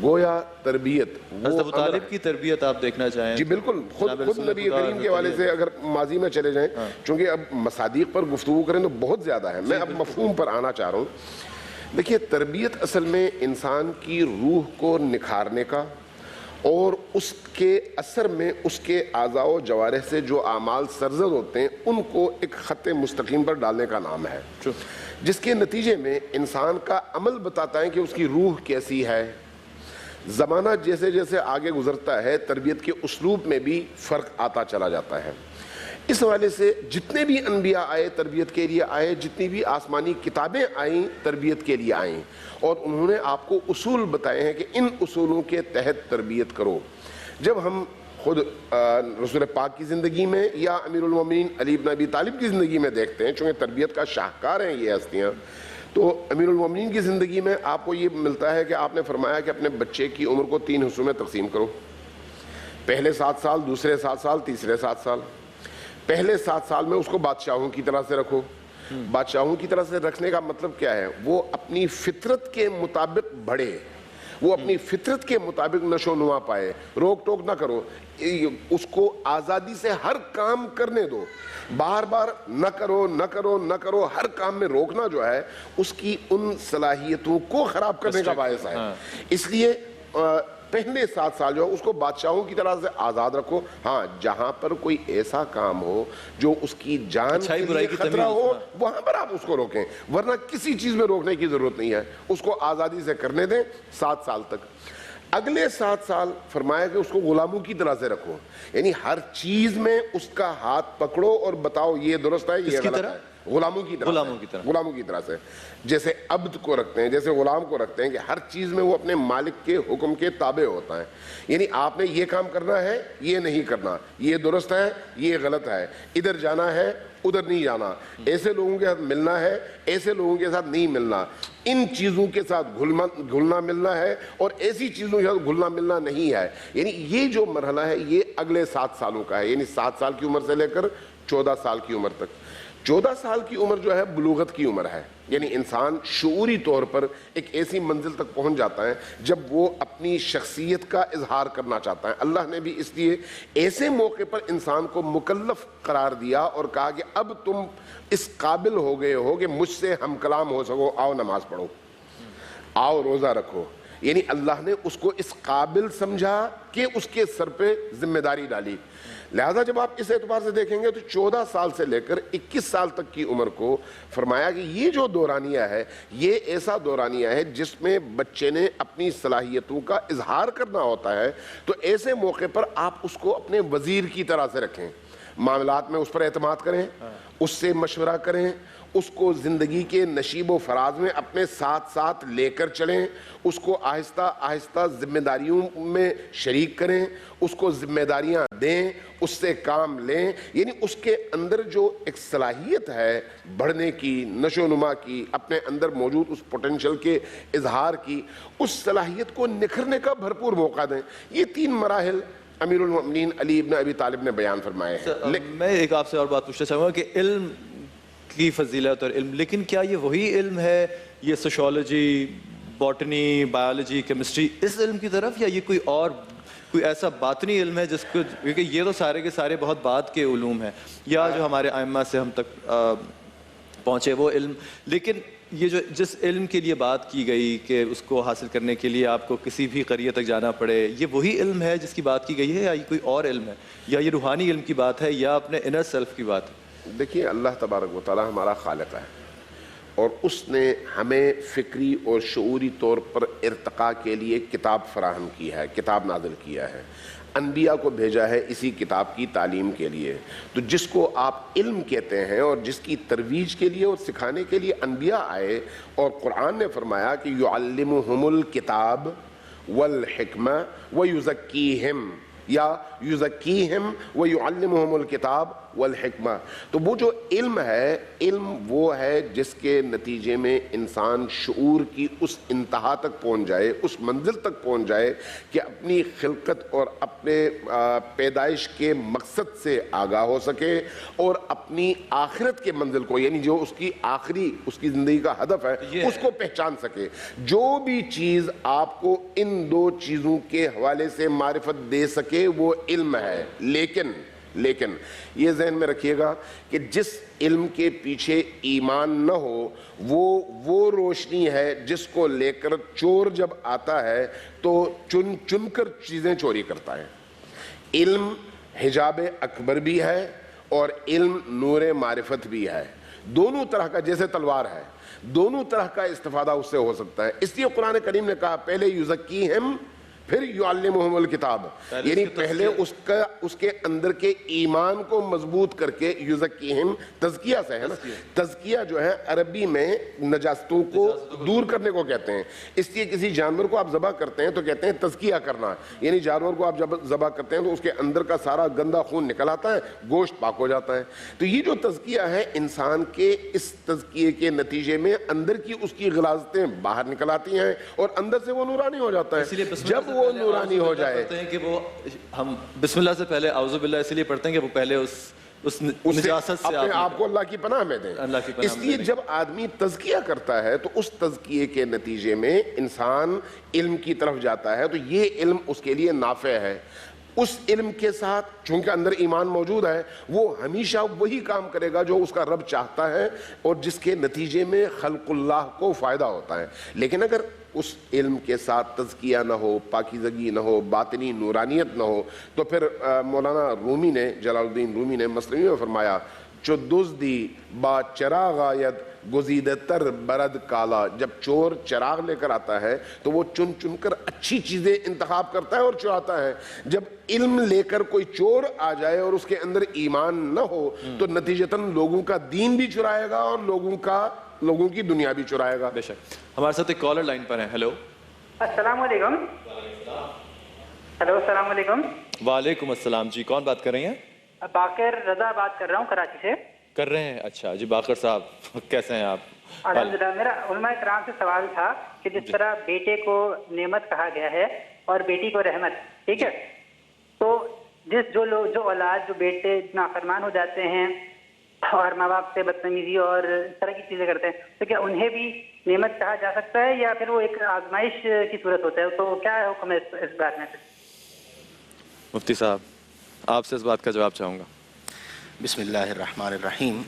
گویا تربیت حضرت ابو طالب کی تربیت آپ دیکھنا چاہیں؟ جی بالکل، خود نبی کریم کے حوالے سے اگر ماضی میں چلے جائیں، چونکہ اب مصادیق پر گفتگو کریں تو بہت زیادہ ہے، میں اب مفہوم پر آنا چاہ رہا ہوں۔ دیکھیے تربیت اصل میں انسان کی روح کو نکھارنے کا اور اس کے اثر میں اس کے اعضاء و جوارح سے جو اعمال سرزد ہوتے ہیں ان کو ایک خط مستقیم پر ڈالنے کا نام ہے، جس کے نتیجے میں انسان کا عمل بتاتا ہے کہ اس کی روح کیسی ہے۔ زمانہ جیسے جیسے آگے گزرتا ہے تربیت کے اسلوب میں بھی فرق آتا چلا جاتا ہے۔ اس حوالے سے جتنے بھی انبیاء آئے تربیت کے لیے آئے، جتنی بھی آسمانی کتابیں آئیں تربیت کے لیے آئیں، اور انہوں نے آپ کو اصول بتائے ہیں کہ ان اصولوں کے تحت تربیت کرو۔ جب ہم خود رسول پاک کی زندگی میں یا امیر المومنین علی بن ابی طالب کی زندگی میں دیکھتے ہیں، چونکہ تربیت کا شاہکار ہیں یہ ہستیاں، تو امیر المومنین کی زندگی میں آپ کو یہ ملتا ہے کہ آپ نے فرمایا کہ اپنے بچے کی عمر کو 3 حصوں میں تقسیم کرو، پہلے 7 سال، دوسرے 7 سال، تیسرے 7 سال۔ پہلے 7 سال میں اس کو بادشاہوں کی طرح سے رکھو۔ بادشاہوں کی طرح سے رکھنے کا مطلب کیا ہے؟ وہ اپنی فطرت کے مطابق بڑھے، وہ اپنی فطرت کے مطابق نشو نما پائے، روک ٹوک نہ کرو، اس کو آزادی سے ہر کام کرنے دو، بار بار نہ کرو نہ کرو نہ کرو، ہر کام میں روکنا جو ہے اس کی ان صلاحیتوں کو خراب کرنے کا باعث ہے۔ اس لیے پہلے 7 سال جو ہے اس کو بادشاہوں کی طرح سے آزاد رکھو۔ ہاں جہاں پر کوئی ایسا کام ہو جو اس کی جان کے لیے خطرہ ہو وہاں پر آپ اس کو روکیں، ورنہ کسی چیز میں روکنے کی ضرورت نہیں ہے، اس کو آزادی سے کرنے دیں 7 سال تک۔ اگلے 7 سال فرمایا کہ اس کو غلاموں کی طرح سے رکھو، یعنی ہر چیز میں اس کا ہاتھ پکڑو اور بتاؤ یہ درست ہے یہ غلط ہے۔ غلاموں کی طرح سے، جیسے عبد کو رکھتے ہیں، جیسے غلام کو رکھتے ہیں کہ ہر چیز میں وہ اپنے مالک کے حکم کے تابع ہوتا ہے، یعنی آپ نے یہ کام کرنا ہے، یہ نہیں کرنا، یہ درست ہے یہ غلط ہے، ادھر جانا ہے ادھر نہیں جانا، ایسے لوگوں کے ساتھ ملنا ہے ایسے لوگوں کے ساتھ نہیں ملنا، ان چیزوں کے ساتھ گھلنا ملنا ہے اور ایسی چیزوں کے ساتھ گھلنا ملنا نہیں ہے۔ یعنی یہ جو مرحلہ ہے یہ اگلے 7 سالوں کا ہے، یعنی 7 سال کی عمر سے لے کر 14 سال کی عمر تک۔ 14 سال کی عمر جو ہے بلوغت کی عمر ہے، یعنی انسان شعوری طور پر ایک ایسی منزل تک پہنچ جاتا ہے جب وہ اپنی شخصیت کا اظہار کرنا چاہتا ہے۔ اللہ نے بھی اس لیے ایسے موقع پر انسان کو مکلف قرار دیا اور کہا کہ اب تم اس قابل ہو گئے ہو کہ مجھ سے ہم کلام ہو سکو، آؤ نماز پڑھو، آؤ روزہ رکھو۔ یعنی اللہ نے اس کو اس قابل سمجھا کہ اس کے سر پہ ذمہ داری ڈالی۔ لہذا جب آپ اس اعتبار سے دیکھیں گے تو 14 سال سے لے کر 21 سال تک کی عمر کو فرمایا کہ یہ جو دورانیہ ہے یہ ایسا دورانیہ ہے جس میں بچے نے اپنی صلاحیتوں کا اظہار کرنا ہوتا ہے، تو ایسے موقع پر آپ اس کو اپنے وزیر کی طرح سے رکھیں، معاملات میں اس پر اعتماد کریں، اس سے مشورہ کریں، اس کو زندگی کے نشیب و فراز میں اپنے ساتھ ساتھ لے کر چلیں، اس کو آہستہ آہستہ ذمہ داریوں میں شریک کریں، اس کو ذمہ داریاں دیں، اس سے کام لیں، یعنی اس کے اندر جو ایک صلاحیت ہے بڑھنے کی، نشو و نما کی، اپنے اندر موجود اس پوٹینشل کے اظہار کی، اس صلاحیت کو نکھرنے کا بھرپور موقع دیں۔ یہ 3 مراحل امیر المومنین علی ابن ابی طالب نے بیان فرمائے ہیں۔ میں ایک آپ سے اور بات پوچھنا چاہوں گا کہ علم کی فضیلت اور علم، لیکن کیا یہ وہی علم ہے، یہ سوشیولوجی، باٹنی، بایولوجی، کیمسٹری، اس علم کی طرف، یا یہ کوئی ایسا باطنی علم ہے جس کو، کیونکہ یہ تو سارے کے سارے بہت بعد کے علوم ہیں، یا جو ہمارے ائمہ سے ہم تک پہنچے وہ علم، لیکن یہ جو جس علم کے لیے بات کی گئی کہ اس کو حاصل کرنے کے لیے آپ کو کسی بھی قریہ تک جانا پڑے، یہ وہی علم ہے جس کی بات کی گئی ہے، یا یہ کوئی اور علم ہے، یا یہ روحانی علم کی بات ہے، یا اپنے انر سیلف کی بات ہے؟ دیکھیے اللہ تبارک و تعالیٰ ہمارا خالق ہے اور اس نے ہمیں فکری اور شعوری طور پر ارتقاء کے لیے کتاب فراہم کی ہے، کتاب نازل کیا ہے، انبیاء کو بھیجا ہے اسی کتاب کی تعلیم کے لیے۔ تو جس کو آپ علم کہتے ہیں اور جس کی ترویج کے لیے اور سکھانے کے لیے انبیاء آئے، اور قرآن نے فرمایا کہ یعلمہم الکتاب والحکمہ ویزکیہم، یا یزکیہم ویعلمہم الکتاب والحکمہ. تو وہ جو علم ہے، علم وہ ہے جس کے نتیجے میں انسان شعور کی اس انتہا تک پہنچ جائے، اس منزل تک پہنچ جائے کہ اپنی خلقت اور اپنے پیدائش کے مقصد سے آگاہ ہو سکے اور اپنی آخرت کے منزل کو، یعنی جو اس کی آخری اس کی زندگی کا ہدف ہے، اس کو پہچان سکے. جو بھی چیز آپ کو ان دو چیزوں کے حوالے سے معرفت دے سکے وہ علم ہے. لیکن یہ ذہن میں رکھیے گا کہ جس علم کے پیچھے ایمان نہ ہو وہ روشنی ہے جس کو لے کر چور جب آتا ہے تو چن کر چیزیں چوری کرتا ہے. علم حجاب اکبر بھی ہے اور علم نور معرفت بھی ہے. دونوں طرح کا، جیسے تلوار ہے، دونوں طرح کا استفادہ اس سے ہو سکتا ہے. اس لیے قرآن کریم نے کہا پہلے یزکیہم پھر یعلمہم الکتاب، یعنی پہلے اس کے اندر کے ایمان کو مضبوط کر کے، یزکیہم تزکیہ سے ہے نا، تزکیہ جو ہے عربی میں نجاستوں کو دور کرنے کو کہتے ہیں. اس لیے کسی جانور کو آپ ذبح کرتے ہیں تو کہتے ہیں تزکیہ کرنا، یعنی جانور کو آپ جب ذبح کرتے ہیں تو اس کے اندر کا سارا گندا خون نکل آتا ہے، گوشت پاک ہو جاتا ہے. تو یہ جو تزکیہ ہے، انسان کے اس تزکیے کے نتیجے میں اندر کی اس کی غلاظتیں باہر نکل آتی ہیں اور اندر سے وہ نورانی ہو جاتا ہے. جب وہ نورانی ہو جائے، کہ وہ ہم بسم اللہ سے پہلے اعوذ باللہ اس لیے پڑھتے ہیں کہ وہ پہلے اس نجاست سے اپنے آپ کو اللہ کی پناہ میں دیں. اس لیے جب آدمی تزکیہ کرتا ہے تو اس تزکیے کے نتیجے میں انسان علم کی طرف جاتا ہے، تو یہ علم اس کے لیے نافع ہے. اس علم کے ساتھ چونکہ اندر ایمان موجود ہے، وہ ہمیشہ وہی کام کرے گا جو اس کا رب چاہتا ہے اور جس کے نتیجے میں خلق اللہ کو فائدہ ہوتا ہے. لیکن اگر اس علم کے ساتھ تزکیہ نہ ہو، پاکیزگی نہ ہو، باطنی نورانیت نہ ہو، تو پھر مولانا رومی نے، جلال الدین رومی نے مثنوی میں فرمایا چو دزدی با چراغ آید گزیدہ تر برد کالا. جب چور چراغ لے کر آتا ہے تو وہ چن کر اچھی چیزیں انتخاب کرتا ہے اور چراتا ہے. جب علم لے کر کوئی چور آ جائے اور اس کے اندر ایمان نہ ہو تو نتیجتاً لوگوں کا دین بھی چرائے گا اور لوگوں کی دنیا بھی چرائے گا. بے شک. ہمارے ساتھ ایک کالر لائن پر ہیں. ہیلو، السلام علیکم. ہیلو، السلام علیکم. وعلیکم السلام. جی کون بات کر رہی ہیں؟ باقر رضا بات کر رہا ہوں کراچی سے. کر رہے ہیں؟ اچھا جی باقر صاحب کیسے ہیں آپ؟ الحمدللہ. میرا علماء کرام سے سوال تھا کہ جس طرح بیٹے کو نعمت کہا گیا ہے اور بیٹی کو رحمت، ٹھیک ہے، تو جو اولاد جو بیٹے نافرمان ہو جاتے ہیں اور ماں باپ سے بدتمیزی اور اس طرح کی چیزیں کرتے ہیں، تو کیا انہیں بھی نعمت کہا جا سکتا ہے یا پھر وہ ایک آزمائش کی صورت ہوتا ہے؟ تو کیا حکم ہے اس بات میں؟ مفتی صاحب آپ سے اس بات کا جواب چاہوں گا. بسم اللہ الرحمن الرحیم.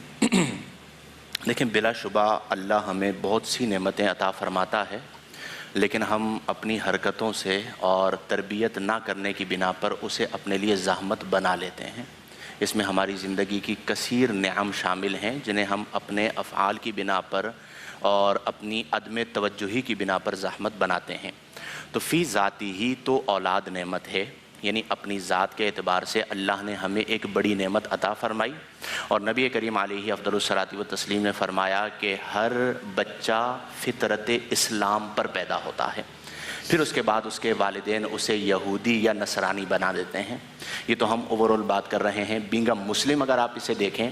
لیکن بلا شبہ اللہ ہمیں بہت سی نعمتیں عطا فرماتا ہے، لیکن ہم اپنی حرکتوں سے اور تربیت نہ کرنے کی بنا پر اسے اپنے لیے زحمت بنا لیتے ہیں. اس میں ہماری زندگی کی کثیر نعم شامل ہیں جنہیں ہم اپنے افعال کی بنا پر اور اپنی عدم توجہی کی بنا پر زحمت بناتے ہیں. تو فی ذاتی ہی تو اولاد نعمت ہے، یعنی اپنی ذات کے اعتبار سے اللہ نے ہمیں ایک بڑی نعمت عطا فرمائی. اور نبی کریم علیہ افضل الصلاۃ والتسلیم نے فرمایا کہ ہر بچہ فطرت اسلام پر پیدا ہوتا ہے، پھر اس کے بعد اس کے والدین اسے یہودی یا نصرانی بنا دیتے ہیں. یہ تو ہم اوورال بات کر رہے ہیں. بینگ اے مسلم اگر آپ اسے دیکھیں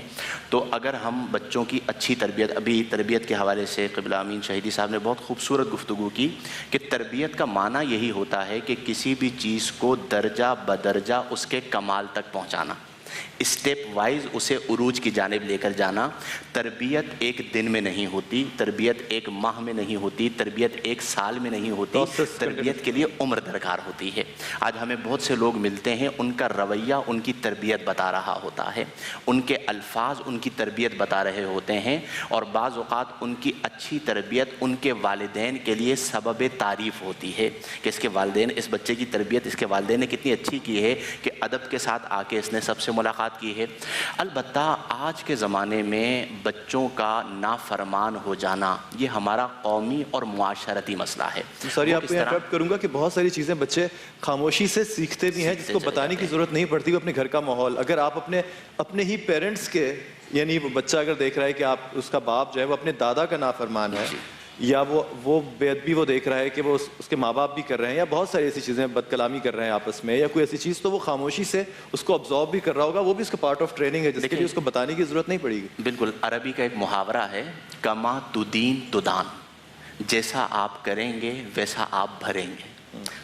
تو اگر ہم بچوں کی اچھی تربیت، ابھی تربیت کے حوالے سے قبلہ امین شہیدی صاحب نے بہت خوبصورت گفتگو کی کہ تربیت کا معنی یہی ہوتا ہے کہ کسی بھی چیز کو درجہ بدرجہ اس کے کمال تک پہنچانا، اسٹیپ وائز اسے عروج کی جانب لے کر جانا. تربیت ایک دن میں نہیں ہوتی، تربیت ایک ماہ میں نہیں ہوتی، تربیت ایک سال میں نہیں ہوتی، تربیت کے لیے عمر درکار ہوتی ہے. آج ہمیں بہت سے لوگ ملتے ہیں، ان کا رویہ ان کی تربیت بتا رہا ہوتا ہے، ان کے الفاظ ان کی تربیت بتا رہے ہوتے ہیں، اور بعض اوقات ان کی اچھی تربیت ان کے والدین کے لیے سبب تعریف ہوتی ہے کہ اس کے والدین، اس بچے کی تربیت اس کے والدین نے کتنی اچھی کی ہے کہ ادب کے ساتھ آ کے اس نے سب سے ملاقات کی ہے. البتہ آج کے زمانے میں بچوں کا نافرمان ہو جانا یہ ہمارا قومی اور معاشرتی مسئلہ ہے. سوری آپ کو انٹرپٹ کروں گا کہ بہت ساری چیزیں بچے خاموشی سے سیکھتے بھی ہیں جس کو بتانے کی ضرورت نہیں پڑتی. وہ اپنے گھر کا ماحول، اگر آپ اپنے ہی پیرنٹس کے، یعنی وہ بچہ اگر دیکھ رہا ہے کہ آپ اس کا باپ جو ہے وہ اپنے دادا کا نافرمان ہے یا وہ بے ادبی وہ دیکھ رہا ہے کہ وہ اس کے ماں باپ بھی کر رہے ہیں، یا بہت ساری ایسی چیزیں بد کلامی کر رہے ہیں آپس میں، یا کوئی ایسی چیز، تو وہ خاموشی سے اس کو ابزارو بھی کر رہا ہوگا. وہ بھی اس کا پارٹ آف ٹریننگ ہے جس کے لیے اس کو بتانے کی ضرورت نہیں پڑے گی. بالکل. عربی کا ایک محاورہ ہے، کما تدین تدان، جیسا آپ کریں گے ویسا آپ بھریں گے.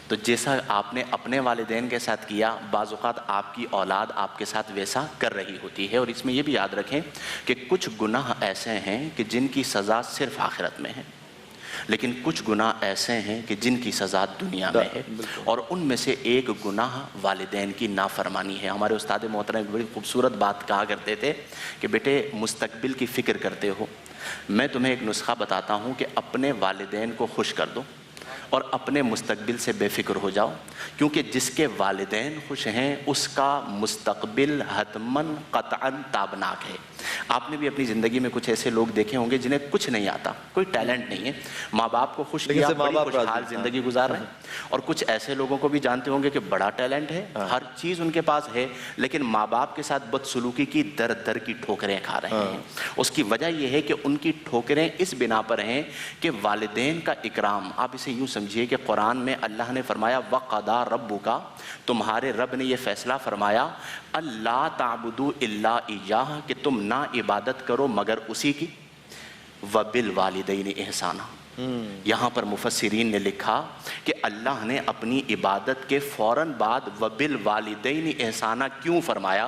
تو جیسا آپ نے اپنے والدین کے ساتھ کیا، بعض اوقات آپ کی اولاد آپ کے ساتھ ویسا کر رہی ہوتی ہے. اور اس میں یہ بھی یاد رکھیں کہ کچھ گناہ ایسے ہیں کہ جن کی سزا صرف آخرت میں ہے، لیکن کچھ گناہ ایسے ہیں کہ جن کی سزا دنیا میں ہے، اور ان میں سے ایک گناہ والدین کی نافرمانی ہے. ہمارے استاد محترم ایک بڑی خوبصورت بات کہا کرتے تھے کہ بیٹے مستقبل کی فکر کرتے ہو، میں تمہیں ایک نسخہ بتاتا ہوں کہ اپنے والدین کو خوش کر دو اور اپنے مستقبل سے بے فکر ہو جاؤ، کیونکہ جس کے والدین خوش ہیں اس کا مستقبل حتماً قطعاً تابناک ہے. آپ نے بھی اپنی زندگی میں کچھ ایسے لوگ دیکھے ہوں گے جنہیں کچھ نہیں آتا، کوئی ٹیلنٹ نہیں ہے، ماں باپ کو خوش کیا، بڑی خوشحال زندگی گزار رہے ہیں. اور کچھ ایسے لوگوں کو بھی جانتے ہوں گے کہ بڑا ٹیلنٹ ہے، ہر چیز ان کے پاس ہے، لیکن ماں باپ کے ساتھ بدسلوکی کی در در کی ٹھوکریں کھا رہے ہیں. اس کی وجہ یہ ہے کہ ان کی ٹھوکریں اس بنا پر ہیں کہ والدین کا اکرام. آپ اسے یوں سمجھیے کہ قرآن میں اللہ نے فرمایا وَقَضَىٰ رَبُّكَ، تمہارے رب نے یہ فیصلہ فرمایا اللہ تعبدوا الا ایاہ، کہ تم نہ عبادت کرو مگر اسی کی، وَبِالْوَالِدَيْنِ احسانا. یہاں پر مفسرین نے لکھا کہ اللہ نے اپنی عبادت کے فوراً بعد وَبِالْوَالِدَيْنِ احسانا کیوں فرمایا؟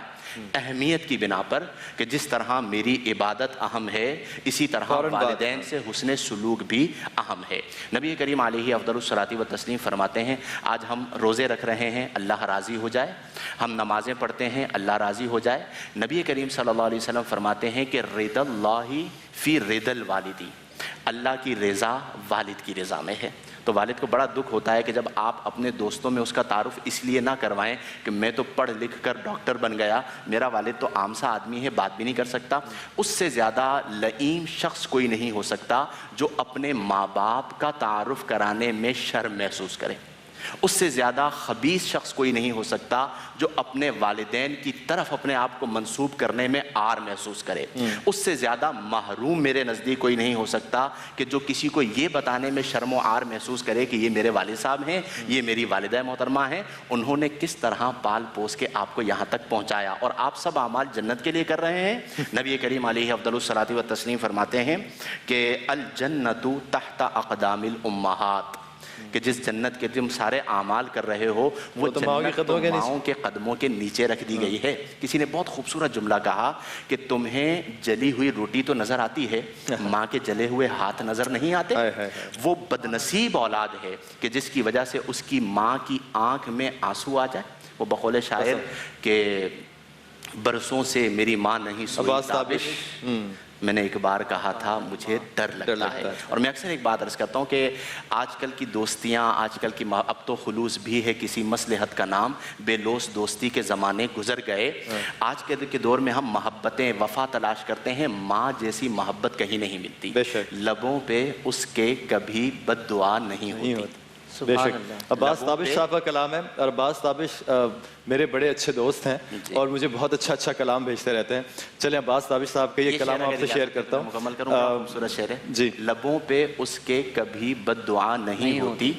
اہمیت کی بنا پر کہ جس طرح میری عبادت اہم ہے اسی طرح والدین سے حسن سلوک بھی اہم ہے. نبی کریم علیہ افضل الصلاۃ والتسلیم فرماتے ہیں آج ہم روزے رکھ رہے ہیں اللہ راضی ہو جائے، ہم نمازیں پڑھتے ہیں اللہ راضی ہو جائے. نبی کریم صلی اللہ علیہ وسلم فرماتے ہیں کہ رضا اللہ فی رضا الوالدی، اللہ کی رضا والد کی رضا میں ہے. تو والد کو بڑا دکھ ہوتا ہے کہ جب آپ اپنے دوستوں میں اس کا تعارف اس لیے نہ کروائیں کہ میں تو پڑھ لکھ کر ڈاکٹر بن گیا، میرا والد تو عام سا آدمی ہے، بات بھی نہیں کر سکتا. اس سے زیادہ لئیم شخص کوئی نہیں ہو سکتا جو اپنے ماں باپ کا تعارف کرانے میں شرم محسوس کرے. اس سے زیادہ خبیث شخص کوئی نہیں ہو سکتا جو اپنے والدین کی طرف اپنے آپ کو منسوب کرنے میں آر محسوس کرے. اس سے زیادہ محروم میرے نزدیک کوئی نہیں ہو سکتا کہ جو کسی کو یہ بتانے میں شرم و آر محسوس کرے کہ یہ میرے والد صاحب ہیں، یہ میری والدہ محترمہ ہیں، انہوں نے کس طرح پال پوس کے آپ کو یہاں تک پہنچایا، اور آپ سب اعمال جنت کے لیے کر رہے ہیں. نبی کریم علیہ افضل الصلاۃ والتسلیم فرماتے ہیں کہ الجنت تحت اقدام الامہات، کہ جس جنت کے تم سارے اعمال کر رہے ہو وہ جنت تو ماؤں کے قدموں کے نیچے رکھ دی گئی ہے. کسی نے بہت خوبصورت جملہ کہا کہ تمہیں جلی ہوئی روٹی تو نظر آتی ہے، ماں کے جلے ہوئے ہاتھ نظر نہیں آتے. وہ بدنصیب اولاد ہے کہ جس کی وجہ سے اس کی ماں کی آنکھ میں آنسو آ جائے. وہ بقول شاعر کہ برسوں سے میری ماں نہیں سوئی تابش، میں نے ایک بار کہا تھا مجھے ڈر لگتا ہے. اور میں اکثر ایک بات عرض کرتا ہوں کہ آج کل کی دوستیاں، آج کل کی اب تو خلوص بھی ہے کسی مصلحت کا نام، بے لوث دوستی کے زمانے گزر گئے. آج کے دور میں ہم محبتیں وفا تلاش کرتے ہیں، ماں جیسی محبت کہیں نہیں ملتی، لبوں پہ اس کے کبھی بد دعا نہیں ہوتی. بے شک. عباس تابش صاحب کا کلام ہے، اور عباس تابش میرے بڑے اچھے دوست ہیں اور مجھے بہت اچھا کلام بھیجتے رہتے ہیں. چلیں عباس تابش صاحب کا یہ کلام آپ سے شیئر کرتا ہوں. مکمل کروں گا. خوبصورت شعر ہے جی. لبوں پہ اس کے کبھی بد دعا نہیں ہوتی،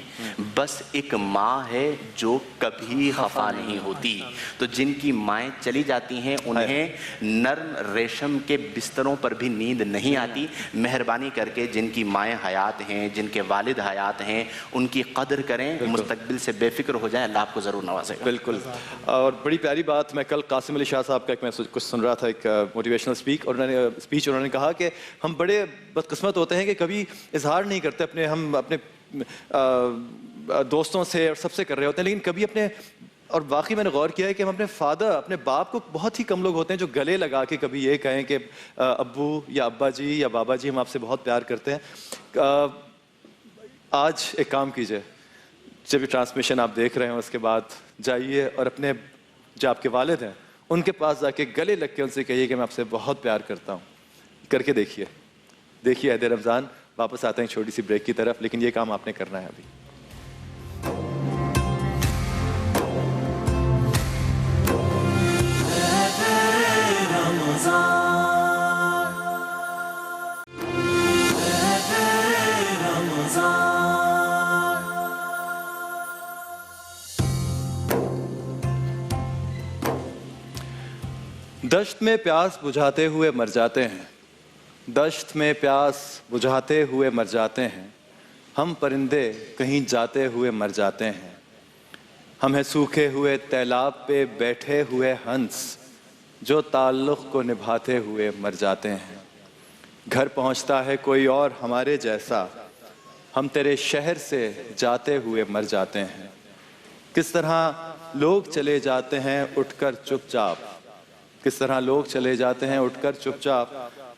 بس ایک ماں ہے جو کبھی خفا نہیں ہوتی. تو جن کی مائیں چلی جاتی ہیں انہیں نرم ریشم کے بستروں پر بھی نیند نہیں آتی. مہربانی کر کے جن کی مائیں حیات ہیں، جن کے والد حیات ہیں، ان کی قدر کریں، مستقبل سے بے فکر ہو جائیں، اللہ آپ کو ضرور نوازے گا. بالکل. اور بڑی پیاری بات، میں کل قاسم علی شاہ صاحب کا ایک میں کچھ سن رہا تھا، ایک موٹیویشنل اسپیچ، انہوں نے کہا کہ ہم بڑے بدقسمت ہوتے ہیں کہ کبھی اظہار نہیں کرتے اپنے، ہم اپنے دوستوں سے اور سب سے کر رہے ہوتے ہیں، لیکن کبھی اپنے، اور واقعی میں نے غور کیا ہے کہ ہم اپنے فادر، اپنے باپ کو، بہت ہی کم لوگ ہوتے ہیں جو گلے لگا کے کبھی یہ کہیں کہ ابو یا ابا جی یا بابا جی ہم آپ سے بہت پیار کرتے ہیں. آج ایک کام کیجئے، جب یہ ٹرانسمیشن آپ دیکھ رہے ہیں اس کے بعد جائیے اور اپنے جو آپ کے والد ہیں ان کے پاس جا کے گلے لگ کے ان سے کہیے کہ میں آپ سے بہت پیار کرتا ہوں. کر کے دیکھیے عید رمضان. واپس آتے ہیں چھوٹی سی بریک کی طرف، لیکن یہ کام آپ نے کرنا ہے ابھی. دشت میں پیاس بجھاتے ہوئے مر جاتے ہیں، دشت میں پیاس بجھاتے ہوئے مر جاتے ہیں، ہم پرندے کہیں جاتے ہوئے مر جاتے ہیں، ہم ہیں سوکھے ہوئے تیلاب پہ بیٹھے ہوئے ہنس جو تعلق کو نبھاتے ہوئے مر جاتے ہیں، گھر پہنچتا ہے کوئی اور ہمارے جیسا، ہم تیرے شہر سے جاتے ہوئے مر جاتے ہیں، کس طرح لوگ چلے جاتے ہیں اٹھ کر چپ چاپ، کس طرح لوگ چلے جاتے ہیں اٹھ کر چپ چاپ،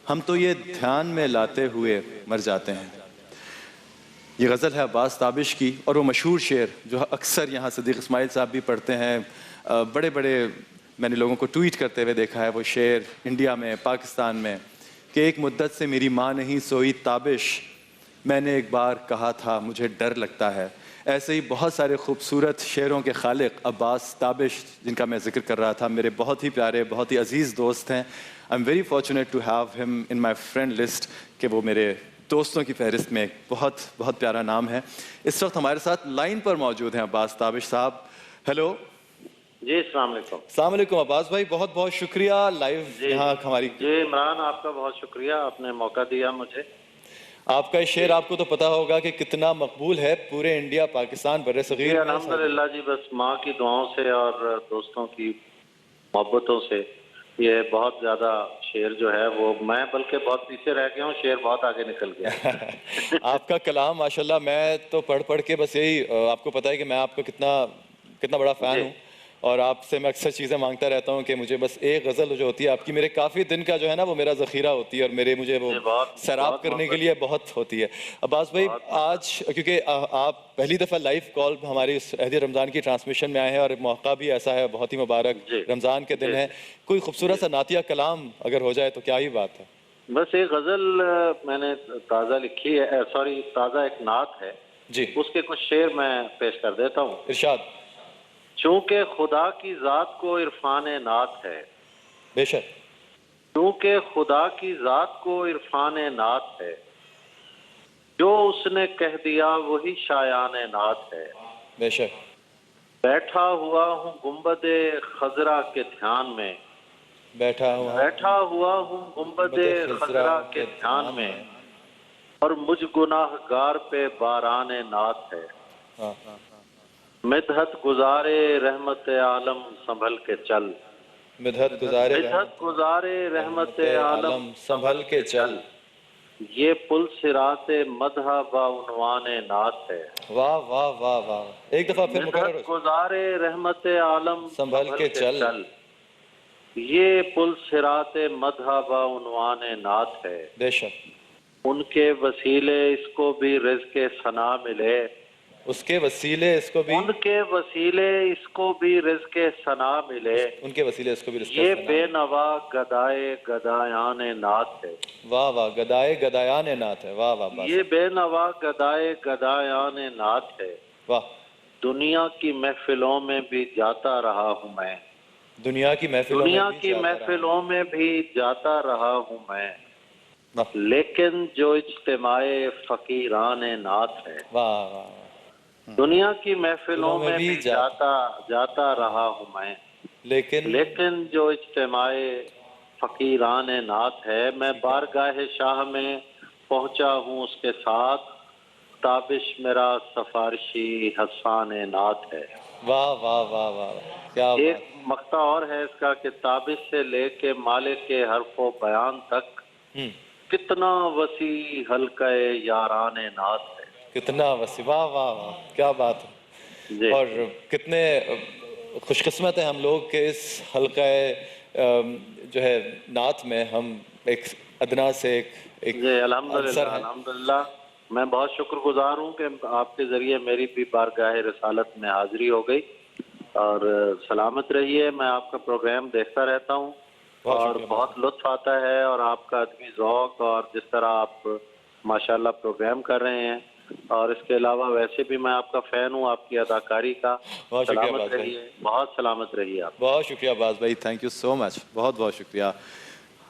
ہم تو یہ دھیان میں لاتے ہوئے مر جاتے ہیں۔ یہ غزل ہے عباس تابش کی، اور وہ مشہور شعر جو اکثر یہاں صدیق اسماعیل صاحب بھی پڑھتے ہیں، بڑے بڑے میں نے لوگوں کو ٹویٹ کرتے ہوئے دیکھا ہے وہ شعر انڈیا میں، پاکستان میں، کہ ایک مدت سے میری ماں نہیں سوئی تابش، میں نے ایک بار کہا تھا مجھے ڈر لگتا ہے۔ ایسے ہی بہت سارے خوبصورت شعروں کے خالق عباس تابش، جن کا میں ذکر کر رہا تھا، میرے بہت ہی پیارے، بہت ہی عزیز دوست ہیں۔ I am very fortunate to have him in my friend list, کہ وہ میرے دوستوں کی فہرست میں بہت بہت پیارا نام ہے۔ اس وقت ہمارے ساتھ لائن پر موجود ہیں عباس تابش صاحب۔ ہیلو جی، السلام علیکم۔ السلام علیکم عباس بھائی، بہت بہت شکریہ لائیو یہاں ہماری۔ جی عمران، آپ کا بہت شکریہ، آپ نے موقع دیا مجھے۔ آپ کا یہ شعر آپ کو تو پتا ہوگا کہ کتنا مقبول ہے پورے انڈیا، پاکستان، بر صغیر جی میں۔ الحمدللہ جی، بس ماں کی دعاؤں سے اور دوستوں کی محبتوں سے یہ بہت زیادہ شعر جو ہے وہ، میں بلکہ بہت پیچھے رہ گیا ہوں، شعر بہت آگے نکل گیا۔ آپ کا کلام ماشاءاللہ، میں تو پڑھ پڑھ کے بس یہی، آپ کو پتا ہے کہ میں آپ کا کتنا بڑا فین ہوں، اور آپ سے میں اکثر چیزیں مانگتا رہتا ہوں کہ مجھے بس ایک غزل جو ہوتی ہے آپ کی، میرے کافی دن کا جو ہے نا وہ میرا ذخیرہ ہوتی ہے، اور مجھے وہ سیراب کرنے کے لیے بہت ہوتی ہے۔ عباس بھائی، آج کیونکہ آپ پہلی دفعہ لائیو کال ہماری اس عہد رمضان کی ٹرانسمیشن میں آئے ہیں، اور موقع بھی ایسا ہے بہت ہی مبارک، رمضان کے دن ہے، کوئی خوبصورت سا نعتیہ کلام اگر ہو جائے تو کیا ہی بات ہے۔ بس ایک غزل میں نے تازہ لکھی ہے، سوری تازہ ایک نعت ہے جی، اس کے کچھ شعر میں پیش کر دیتا ہوں۔ ارشاد۔ چونکہ خدا کی ذات کو عرفان نعت ہے، بے شک، چونکہ خدا کی ذات کو عرفان نعت ہے، جو اس نے کہہ دیا وہی شایان نعت ہے، بے شک، بیٹھا ہوا ہوں گنبد خضرا کے دھیان میں، بیٹھا ہوا ہوں گنبد خضرا کے دھیان میں، اور مجھ گناہ گار پہ باران نعت ہے، مدحت گزارے رحمت عالم سنبھل کے چل، مدحت گزارے رحمت عالم سنبھل کے چل، یہ پل صراط مدح بعنوان نعت ہے۔ واہ واہ واہ واہ، ایک دفعہ پھر مکرر۔ مدحت گزارے رحمت عالم سنبھل کے چل، یہ پل صراط مدح بعنوان نعت ہے، بے شک، ان کے وسیلے اس کو بھی رزق ثنا ملے، اس کے وسیلے اس کو بھی، ان کے وسیلے اس کو بھی رزق ثنا ملے، ان کے وسیلے اس کو بھی رزق ثنا، یہ بے نوا گدائے گدایان نعت ہے۔ واہ واہ، گدائے گدایان نعت ہے، واہ واہ، یہ بے نوا گدائے گدایان نعت ہے، واہ، دنیا کی محفلوں میں بھی جاتا رہا ہوں میں، دنیا کی محفلوں میں بھی جاتا رہا ہوں میں، لیکن جو اجتماع فقیران نعت ہے، واہ واہ، دنیا کی محفلوں میں بھی جاتا رہا ہوں میں، لیکن جو اجتماع فقیران نعت ہے، میں بارگاہ شاہ میں پہنچا ہوں اس کے ساتھ، تابش میرا سفارشی حسان نعت ہے۔ واہ واہ واہ واہ، کیا ایک مقطع اور ہے اس کا کہ تابش سے لے کے مالک کے حرف و بیان تک کتنا وسیع حلقہ یاران نعت ہے، کتنا وسیع، واہ واہ واہ، کیا بات ہے۔ اور کتنے خوش قسمت ہیں ہم لوگ کہ اس حلقہ جو ہے نعت میں ہم ایک ادنا سے ایک جی الحمدللہ، میں بہت شکر گزار ہوں کہ آپ کے ذریعے میری بھی بارگاہ رسالت میں حاضری ہو گئی، اور سلامت رہیے۔ میں آپ کا پروگرام دیکھتا رہتا ہوں اور بہت لطف آتا ہے، اور آپ کا ادبی ذوق اور جس طرح آپ ماشاءاللہ پروگرام کر رہے ہیں، اور اس کے علاوہ ویسے بھی میں آپ کا فین ہوں، آپ کی اداکاری کا۔ بہت شکریہ سلامت رہیے، بہت سلامت رہیے آپ۔ بہت شکریہ عباس بھائی، تھینک یو سو مچ، بہت بہت شکریہ،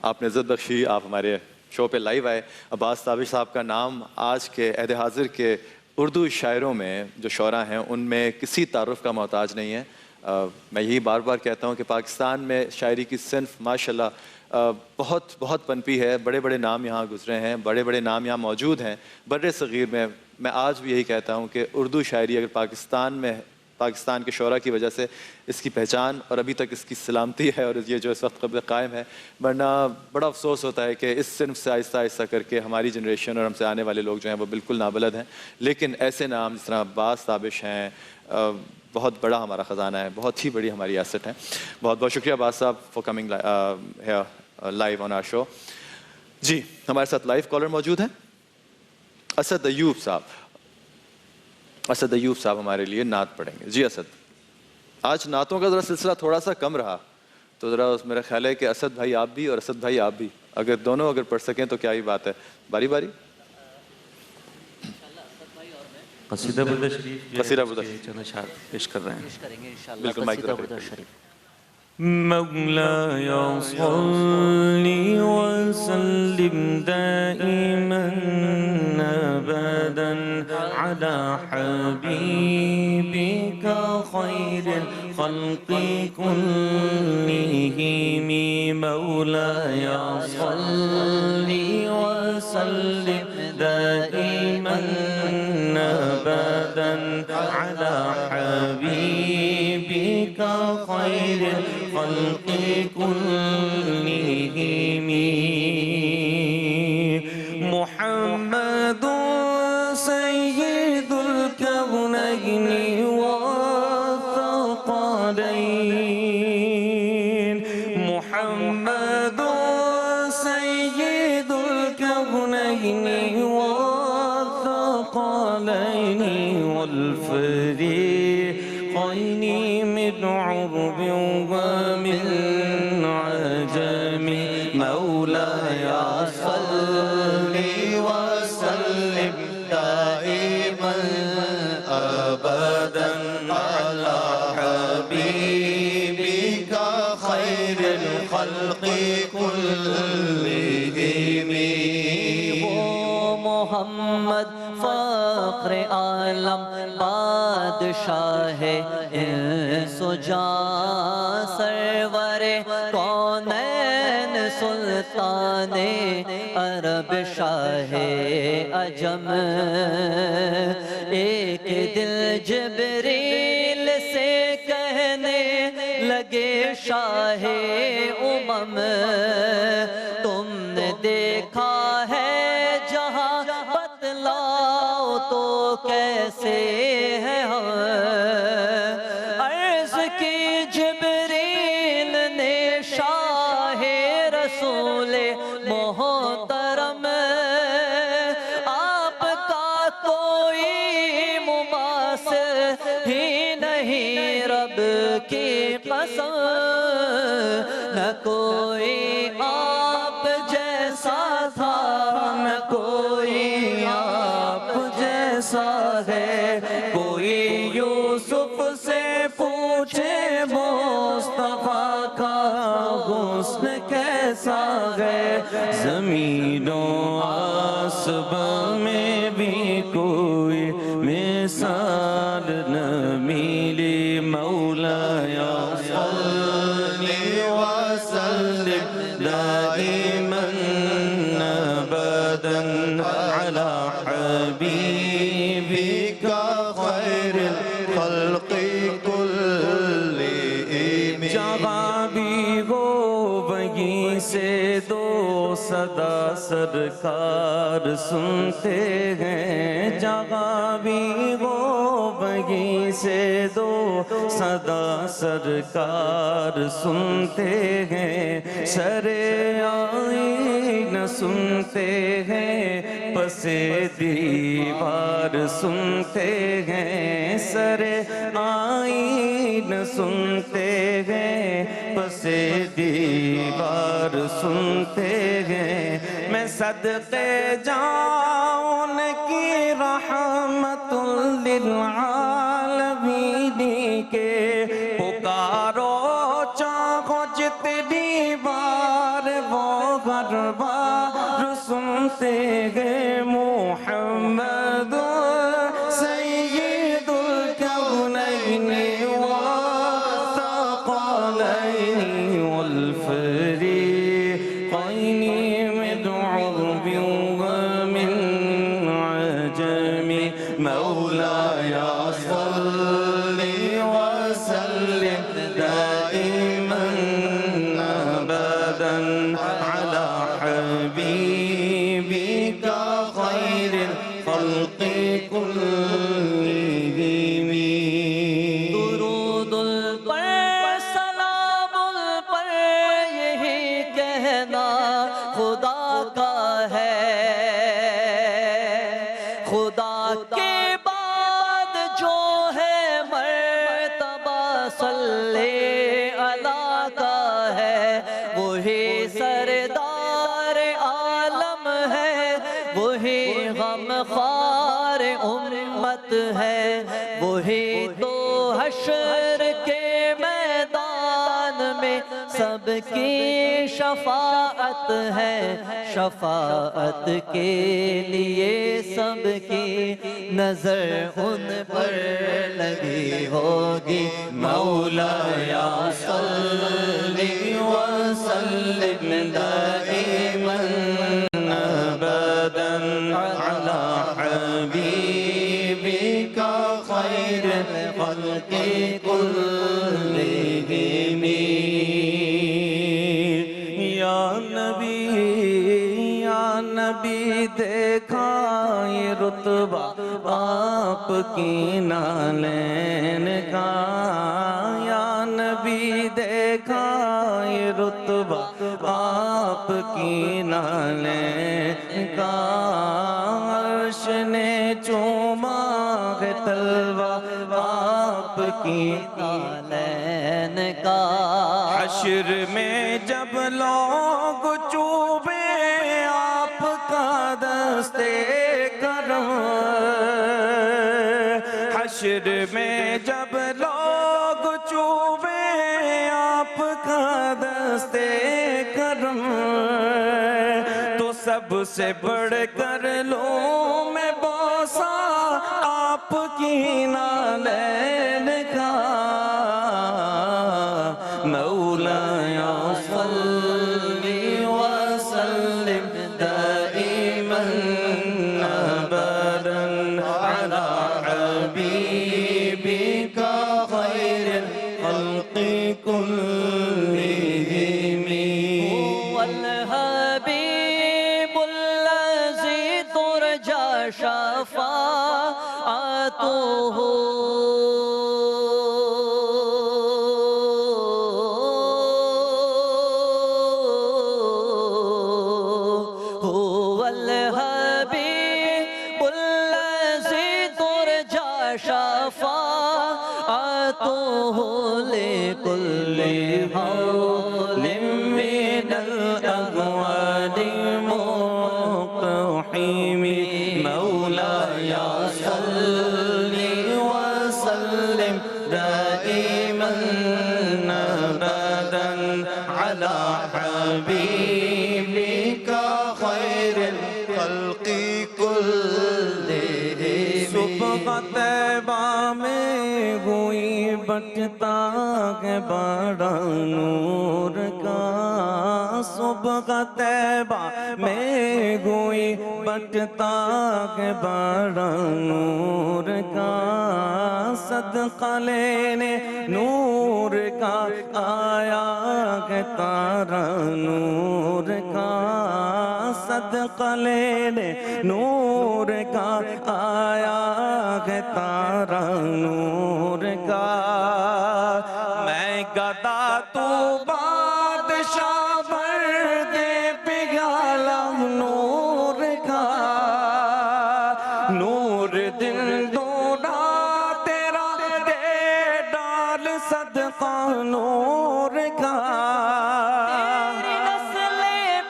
آپ نے عزت بخشی، آپ ہمارے شو پہ لائیو آئے۔ عباس تابش صاحب کا نام آج کے عہد حاضر کے اردو شاعروں میں جو شعراء ہیں ان میں کسی تعارف کا محتاج نہیں ہے۔ میں یہی بار بار کہتا ہوں کہ پاکستان میں شاعری کی صنف ماشاءاللہ بہت بہت پنپی ہے. بڑے بڑے نام یہاں گزرے ہیں, بڑے بڑے نام یہاں موجود ہیں بر صغیر میں. میں آج بھی یہی کہتا ہوں کہ اردو شاعری اگر پاکستان کے شعراء کی وجہ سے اس کی پہچان اور ابھی تک اس کی سلامتی ہے اور یہ جو اس وقت قائم ہے, ورنہ بڑا افسوس ہوتا ہے کہ اس صنف سے آہستہ آہستہ کر کے ہماری جنریشن اور ہم سے آنے والے لوگ جو ہیں وہ بالکل نابلد ہیں. لیکن ایسے نام جس طرح عباس تابش ہیں, بہت بڑا ہمارا خزانہ ہے, بہت ہی بڑی ہماری ایسٹ ہے. بہت بہت شکریہ Abbas sahab for coming live on our show. جی ہمارے ساتھ لائیو کالر موجود ہیں اسد ایوب صاحب. اسد ایوب صاحب ہمارے لیے نعت پڑھیں گے. جی اسد, آج نعتوں کا ذرا سلسلہ تھوڑا سا کم رہا, تو ذرا میرا خیال ہے کہ اسد بھائی آپ بھی اور اسد بھائی آپ بھی اگر دونوں اگر پڑھ سکیں تو کیا ہی بات ہے. باری باری قصیدہ برد شریف قصیدہ برد چند اشعار پیش کر رہے ہیں. بالکل مائک مولاي صل وسلم دائما ابدا على حبيبك خير الخلق كلهم. مولاي صل وسلم دائما ابدا على حبيبك خير الخلق كلهم. محمد سيد الكونين والثقلين. محمد سيد الكونين والثقلين والفريقين من عرب ومن عجم. مولاي صل وسلم دائما ابدا على حبيبك خير الخلق كلهم. محمد فخر عالم بادشاہ انس و جاں سرور کونین سلطان عرب شاہ عجم. ایک دل جبریل سے کہنے لگے شاہ امم, تم نے دیکھا ہے جہاں بتلاؤ تو کیسے ہے ہم. عرض کی جبریل نے شاہ رسول محترم, آپ کا کوئی مماثل ہی نہیں رب کی قسم. نہ کوئی آپ جیسا تھا نہ کوئی آپ جیسا ہے. کوئی یوسف سے پوچھے مصطفیٰ کا حسن کیسا ہے. زمین و آسمان میں بھی کوئی مثال نہ ملی. مولاي صل وسلم دائما ابدا على حبيبك خير الخلق كلهم. جہاں بھی ہو وہیں سے دو صدا سرکار سنتے ہیں. جہاں بھی ہو وہیں سے دو صدا سرکار سنتے ہیں. سر آئین سنتے ہیں پس دیوار سنتے ہیں. سر آئین سنتے ہیں پس دیوار سنتے ہیں. میں صدقے جاؤں ان کی رحمت للعالمین کے. پکارو چاہو جتنی بار وہ ہر بار سنتے ہیں. محمد سید الکونین والثقلین عرب ومن عجم مولاي صل وسلم دائما أبدا على حبيبك خير الخلق كلهم. درود پر سلام پر یہی کہنا خدا کا ہے، خدا کے بعد جو ہے مرتبہ صلی اللہ کا ہے، وہی سردار عالم ہے، وہی غمخوار امت ہے، وہی تو حشر کے میدان میں سب کی شفاعت ہے، شفاعت کے لیے سب کی نظر ان پر لگی ہوگی. مولاي صل وسلم دائما أبدا على حبيبك خير الخلق كلهم. یا نبی دیکھا یہ رتبہ آپ کی نالین کا، یا نبی دیکھا یہ رتبہ آپ کی نالین کا، عرش نے چوما ہے طلوہ آپ کی نالین کا. حشر میں جب لوگ چوبے آپ کا دستے کرم، حشر میں جب لوگ چوبے آپ کا دستے کرم، تو سب سے بڑھ کر لوں میں بوسہ آپ کی نالین کا. مولاي صل وسلم دائما أبدا على حبيبك خير الخلق كلهم. والحبيب الذي ترجى شفاعته شفاعته لكل حول من الأهوال مقتحم. مولاي صل وسلم دائما أبدا على حبيبك خير الخلق كلهم. صبح طیبہ میں ہوئی بٹتا ہے بڑا نور کا، صبح طیبہ میں ہوئی بٹتا ہے بڑا نور کا، صدقہ لینے نور کا آیا ہے تارا نور کا، صدقہ لینے نور کا آیا ہے تارا نور کا. میں گدا تو بادشاہ بھر دے پیالہ نور کا، نور دل دونا تیرا دے ڈال صدقہ نور کا. تیری نسل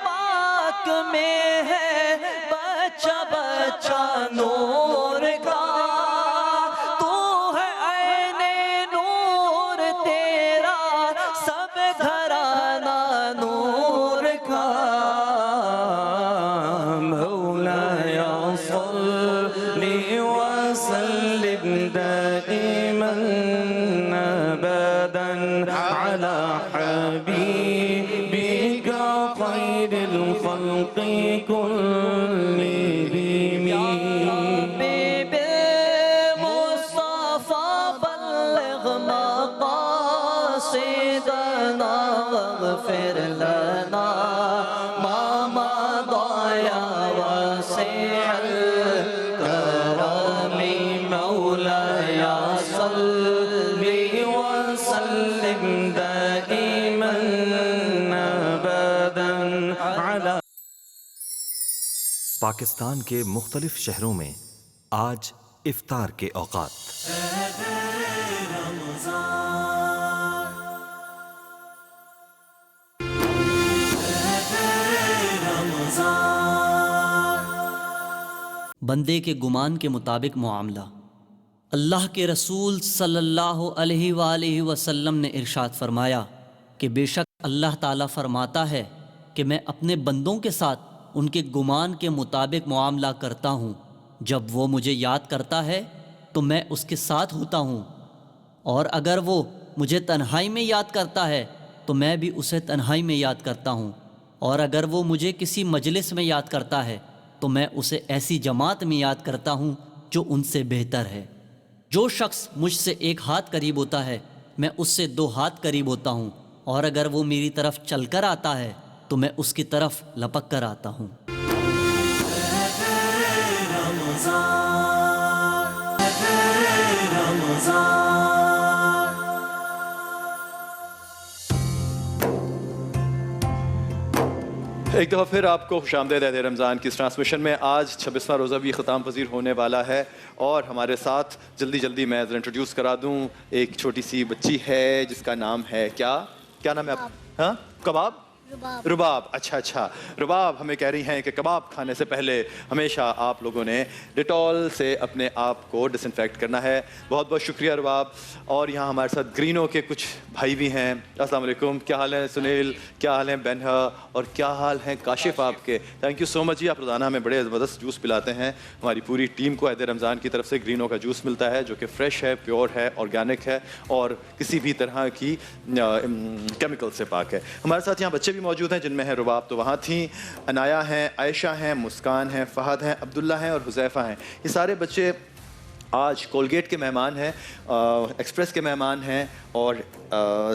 پاک میں ہے بچہ بچہ نور کا، تو ہے عین نور تیرا سب گھرانہ نور کا. مولاي صل وسلم دائما أبدا على حبيبك خير الخلق الخلق كلهم بالمصطفى بلغ مقاصدنا واغفر لنا ما مضى يا واسع الكرم مولاي صل وسلم دائما ابدا على پاکستان کے مختلف شہروں میں آج افطار کے اوقات. بندے کے گمان کے مطابق معاملہ. اللہ کے رسول صلی اللہ علیہ وآلہ وسلم نے ارشاد فرمایا کہ بے شک اللہ تعالیٰ فرماتا ہے کہ میں اپنے بندوں کے ساتھ ان کے گمان کے مطابق معاملہ کرتا ہوں. جب وہ مجھے یاد کرتا ہے تو میں اس کے ساتھ ہوتا ہوں، اور اگر وہ مجھے تنہائی میں یاد کرتا ہے تو میں بھی اسے تنہائی میں یاد کرتا ہوں، اور اگر وہ مجھے کسی مجلس میں یاد کرتا ہے تو میں اسے ایسی جماعت میں یاد کرتا ہوں جو ان سے بہتر ہے. جو شخص مجھ سے ایک ہاتھ قریب ہوتا ہے میں اس سے 2 ہاتھ قریب ہوتا ہوں، اور اگر وہ میری طرف چل کر آتا ہے تو میں اس کی طرف لپک کر آتا ہوں. ایک دفعہ پھر آپ کو خوش آمدید ہے رمضان کی اس ٹرانسمیشن میں. آج 26واں روزہ بھی ختام پذیر ہونے والا ہے، اور ہمارے ساتھ جلدی میں انٹروڈیوس کرا دوں. ایک چھوٹی سی بچی ہے جس کا نام ہے کیا نام ہے آپ؟ ہاں، کباب؟ رباب. اچھا. رباب ہمیں کہہ رہی ہیں کہ کباب کھانے سے پہلے ہمیشہ آپ لوگوں نے ڈیٹول سے اپنے آپ کو ڈس انفیکٹ کرنا ہے. بہت بہت شکریہ رباب. اور یہاں ہمارے ساتھ گرینوں کے کچھ بھائی بھی ہیں. السلام علیکم. کیا حال ہے سنیل؟ کیا حال ہے بنہا؟ اور کیا حال ہیں کاشف آپ کے؟ تھینک یو سو مچ جی. آپ روزانہ ہمیں بڑے زبردست جوس پلاتے ہیں. ہماری پوری ٹیم کو عید رمضان کی طرف سے گرینوں کا جوس ملتا ہے جو کہ فریش ہے، پیور ہے، آرگینک ہے، اور کسی بھی طرح کی کیمیکل سے پاک ہے. ہمارے ساتھ یہاں بچے بھی موجود ہیں، جن میں ہے رباب تو وہاں تھیں، عنایا ہیں، عائشہ ہیں، مسکان ہیں، فہد ہیں، عبداللہ ہیں اور حذیفہ ہیں. یہ سارے بچے آج کولگیٹ کے مہمان ہیں، ایکسپریس کے مہمان ہیں، اور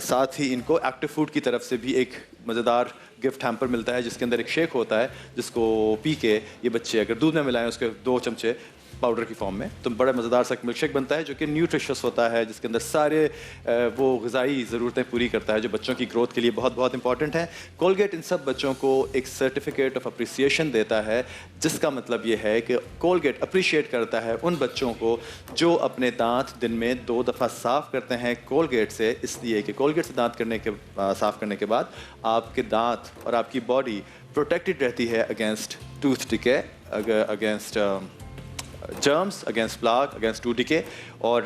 ساتھ ہی ان کو ایکٹیو فوڈ کی طرف سے بھی ایک مزیدار گفٹ ہیمپر ملتا ہے جس کے اندر ایک شیک ہوتا ہے جس کو پی کے یہ بچے اگر دودھ میں ملائیں اس کے 2 چمچے پاؤڈر کی فارم میں تو بڑا مزیدار سا ملک شیک بنتا ہے جو کہ نیوٹریشس ہوتا ہے، جس کے اندر سارے وہ غذائی ضرورتیں پوری کرتا ہے جو بچوں کی گروتھ کے لیے بہت بہت امپورٹنٹ ہے. کولگیٹ ان سب بچوں کو ایک سرٹیفکیٹ آف اپریسیشن دیتا ہے، جس کا مطلب یہ ہے کہ کولگیٹ اپریشیٹ کرتا ہے ان بچوں کو جو اپنے دانت دن میں 2 دفعہ صاف کرتے ہیں کولگیٹ سے، اس لیے کہ کولگیٹ سے دانت صاف کرنے کے بعد آپ کے دانت اور آپ کی باڈی پروٹیکٹڈ رہتی ہے against tooth decay, against germs, against plaque, against tooth decay. اور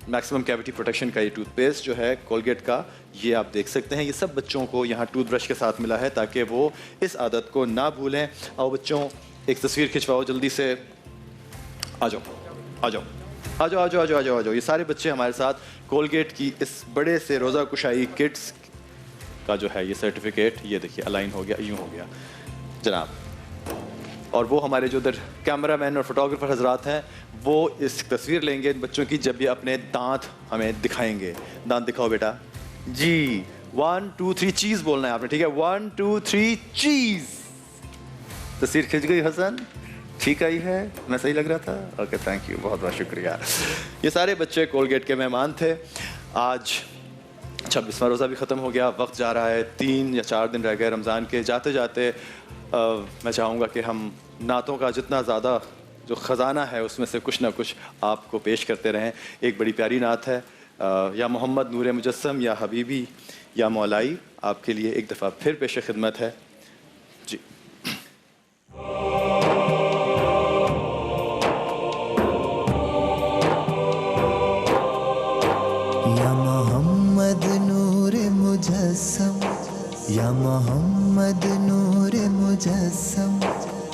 میکسیمم کیویٹی پروٹیکشن کا یہ ٹوتھ پیسٹ جو ہے کولگیٹ کا، یہ آپ دیکھ سکتے ہیں. یہ سب بچوں کو یہاں ٹوتھ برش کے ساتھ ملا ہے تاکہ وہ اس عادت کو نہ بھولیں. اور بچوں ایک تصویر کھنچواؤ جلدی سے. آ جاؤ. یہ سارے بچے ہمارے ساتھ کولگیٹ کی اس بڑے سے روزہ کشائی کٹس کا جو ہے یہ سرٹیفکیٹ، یہ دیکھیے الائن ہو گیا، یوں ہو گیا جناب. اور وہ ہمارے جو ادھر کیمرہ مین اور فوٹوگرافر حضرات ہیں وہ اس تصویر لیں گے ان بچوں کی جب یہ اپنے دانت ہمیں دکھائیں گے. دانت دکھاؤ بیٹا جی. 1 2 3 چیز بولنا ہے آپ نے، ٹھیک ہے؟ 1 2 3 چیز. تصویر کھنچ گئی حسن؟ ٹھیک آئی ہے؟ میں صحیح لگ رہا تھا؟ اوکے، تھینک یو، بہت بہت شکریہ. یہ سارے بچے کولگیٹ کے مہمان تھے. آج 26واں روزہ بھی ختم ہو گیا، وقت جا رہا ہے، 3 یا 4 دن رہ گئے رمضان کے. جاتے جاتے میں چاہوں گا کہ ہم نعتوں کا جتنا زیادہ جو خزانہ ہے اس میں سے کچھ نہ کچھ آپ کو پیش کرتے رہیں. ایک بڑی پیاری نعت ہے، یا محمد نور مجسم یا حبیبی یا مولائی، آپ کے لیے ایک دفعہ پھر پیش خدمت ہے جی. یا محمد نور مجسم، یا محمد نور مجسم،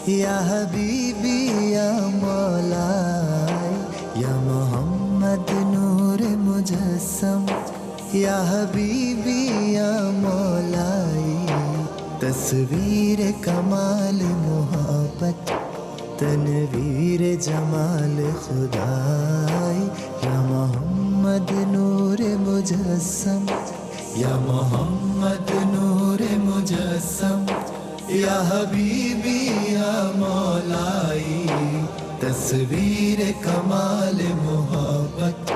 یا حبیبی یا مولائی، یا محمد نور مجسم، یا حبیبی یا مولائی. تصویر کمال محبت تنویر جمال خدائی یا محمد نور مجسم یا محمد نور مجسم یا حبیبی یا مولائی تصویر کمال محبت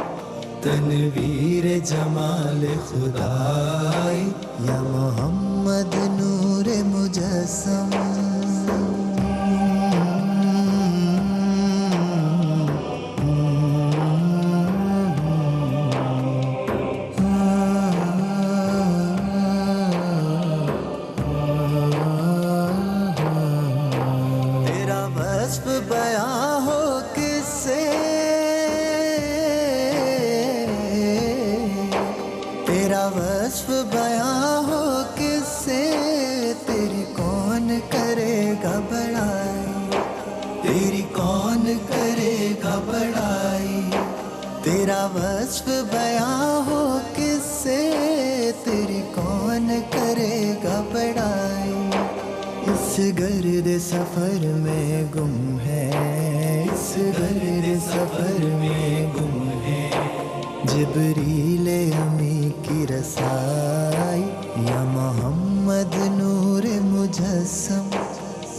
تنویر جمال خدائی یا محمد نور مجسم تیرا وصف بیاں ہو کس سے تیرا وصف بیاں ہو کس سے تیری کون کرے گا بڑائی تیری کون کرے گا بڑائی تیرا وصف بیاں ہو کس سے تیری کون کرے گا بڑائی اس گرد سفر میں گم ہے اس گرد سفر میں گم ہے جبریل امی کی رسائی یا محمد نور مجسم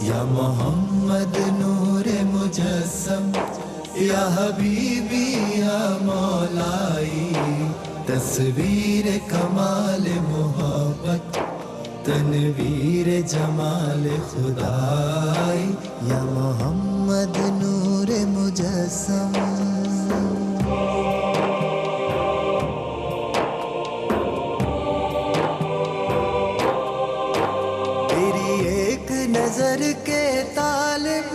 یا محمد نور مجسم یا حبیبی یا مولائی تصویر کمال محبت تنویر جمال خدائی یا محمد نور مجسم تیری ایک نظر کے طالب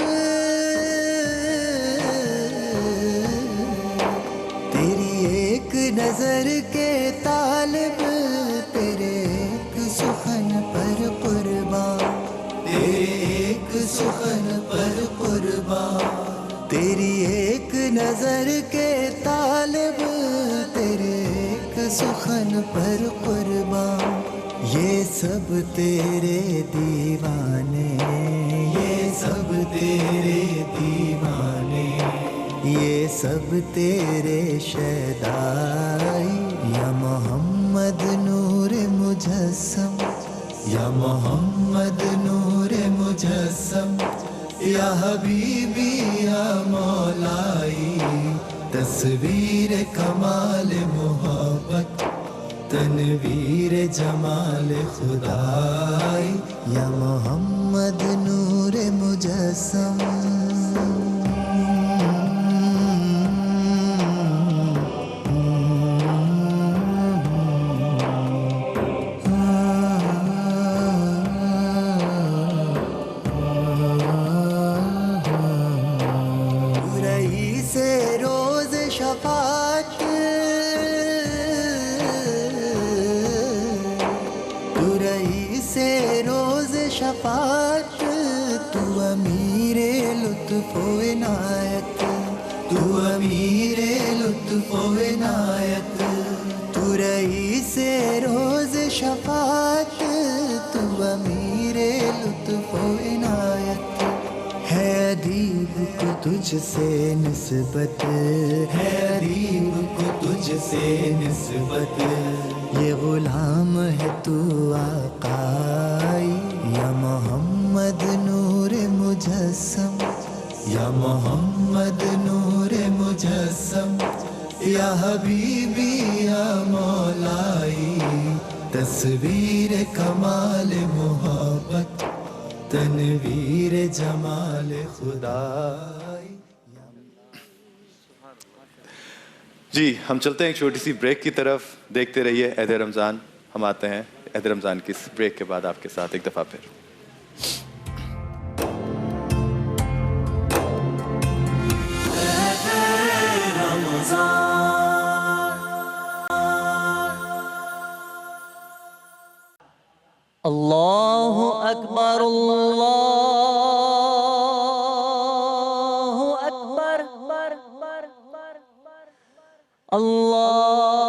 تیری ایک نظر کے طالب تیرے ایک سخن پر قربان تیرے ایک سخن پر قربان تیری ایک نظر کے طالب تیرے ایک سخن پر قربان یہ سب تیرے دیوانے یہ سب تیرے دیوانے یہ سب تیرے شیدائی یا محمد نور مجسم یا محمد نور مجسم یا حبیبی یا مولائی تصویر کمال محبت تنویر جمال خدائی یا محمد نور مجسم شفاعت تو امیر لطف و عنایت تو امیر لطف و عنایت تو رئیس روز شفاعت تو امیر لطف و عنایت ہے ادیب کو تجھ سے نسبت ہے ادیب کو تجھ سے نسبت یہ غلام ہے تو آقائی یا محمد نور مجسم یا محمد نور مجسم یا حبیبی یا مولائی تصویر کمال محبت تنویر جمال خدائی جی ہم چلتے ہیں ایک چھوٹی سی بریک کی طرف دیکھتے رہیے عید رمضان ہم آتے ہیں عید رمضان کی اس بریک کے بعد آپ کے ساتھ ایک دفعہ پھر اللہ اکبر اللہ اکبر اللہ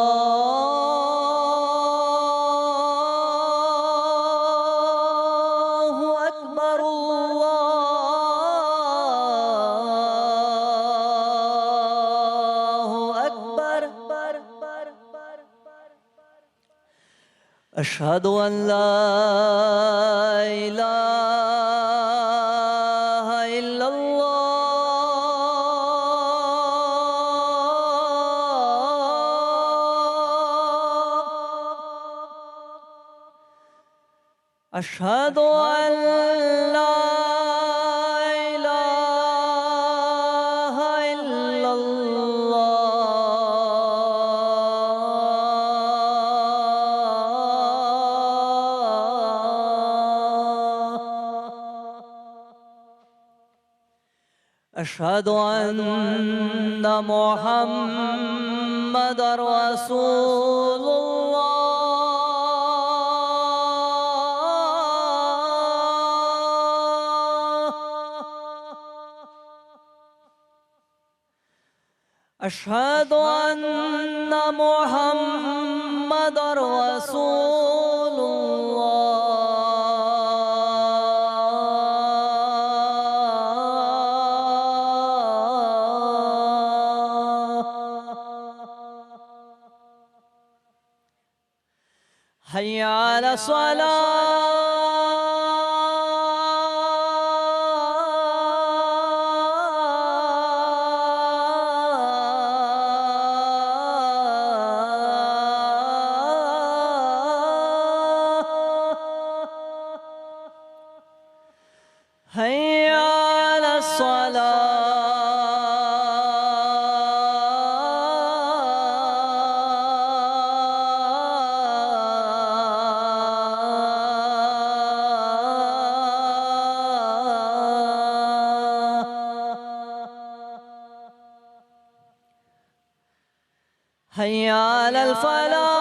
أشهد أن لا إله إلا الله أشهد أن لا إله إلا أشهد أن محمد رسول الله أشهد أن محمد رسول حي على الصلاة حي على الصلاة حي على الفلاح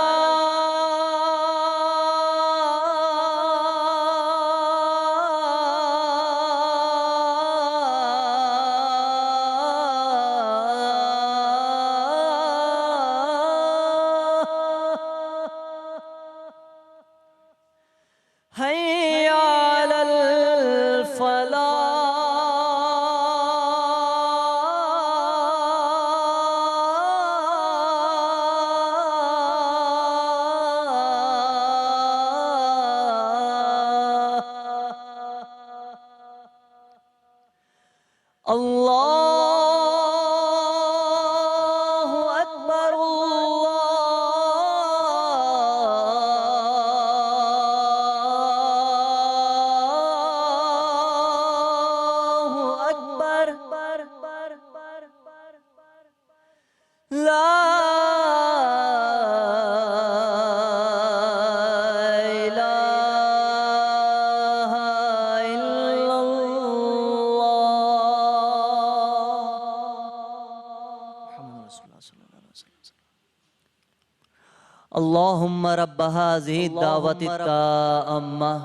حي على الفلاح الله أكبر الله أكبر لا إله إلا اللهم رب هذه الدعوة التامة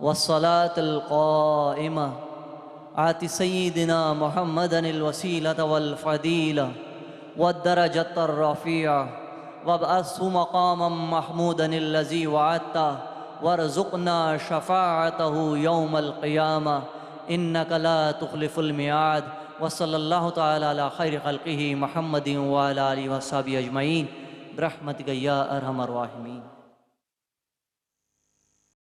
والصلاة القائمة آت سيدنا محمدا الوسيلة والفضيلة والدرجة الرفيعة وابعثه مقاما محمودا الذي وعدته وارزقنا شفاعته يوم القيامة إنك لا تخلف الميعاد وصلى الله تعالى على خير خلقه محمد وعلى آله وصحبه أجمعين برحمتك يا أرحم الراحمين.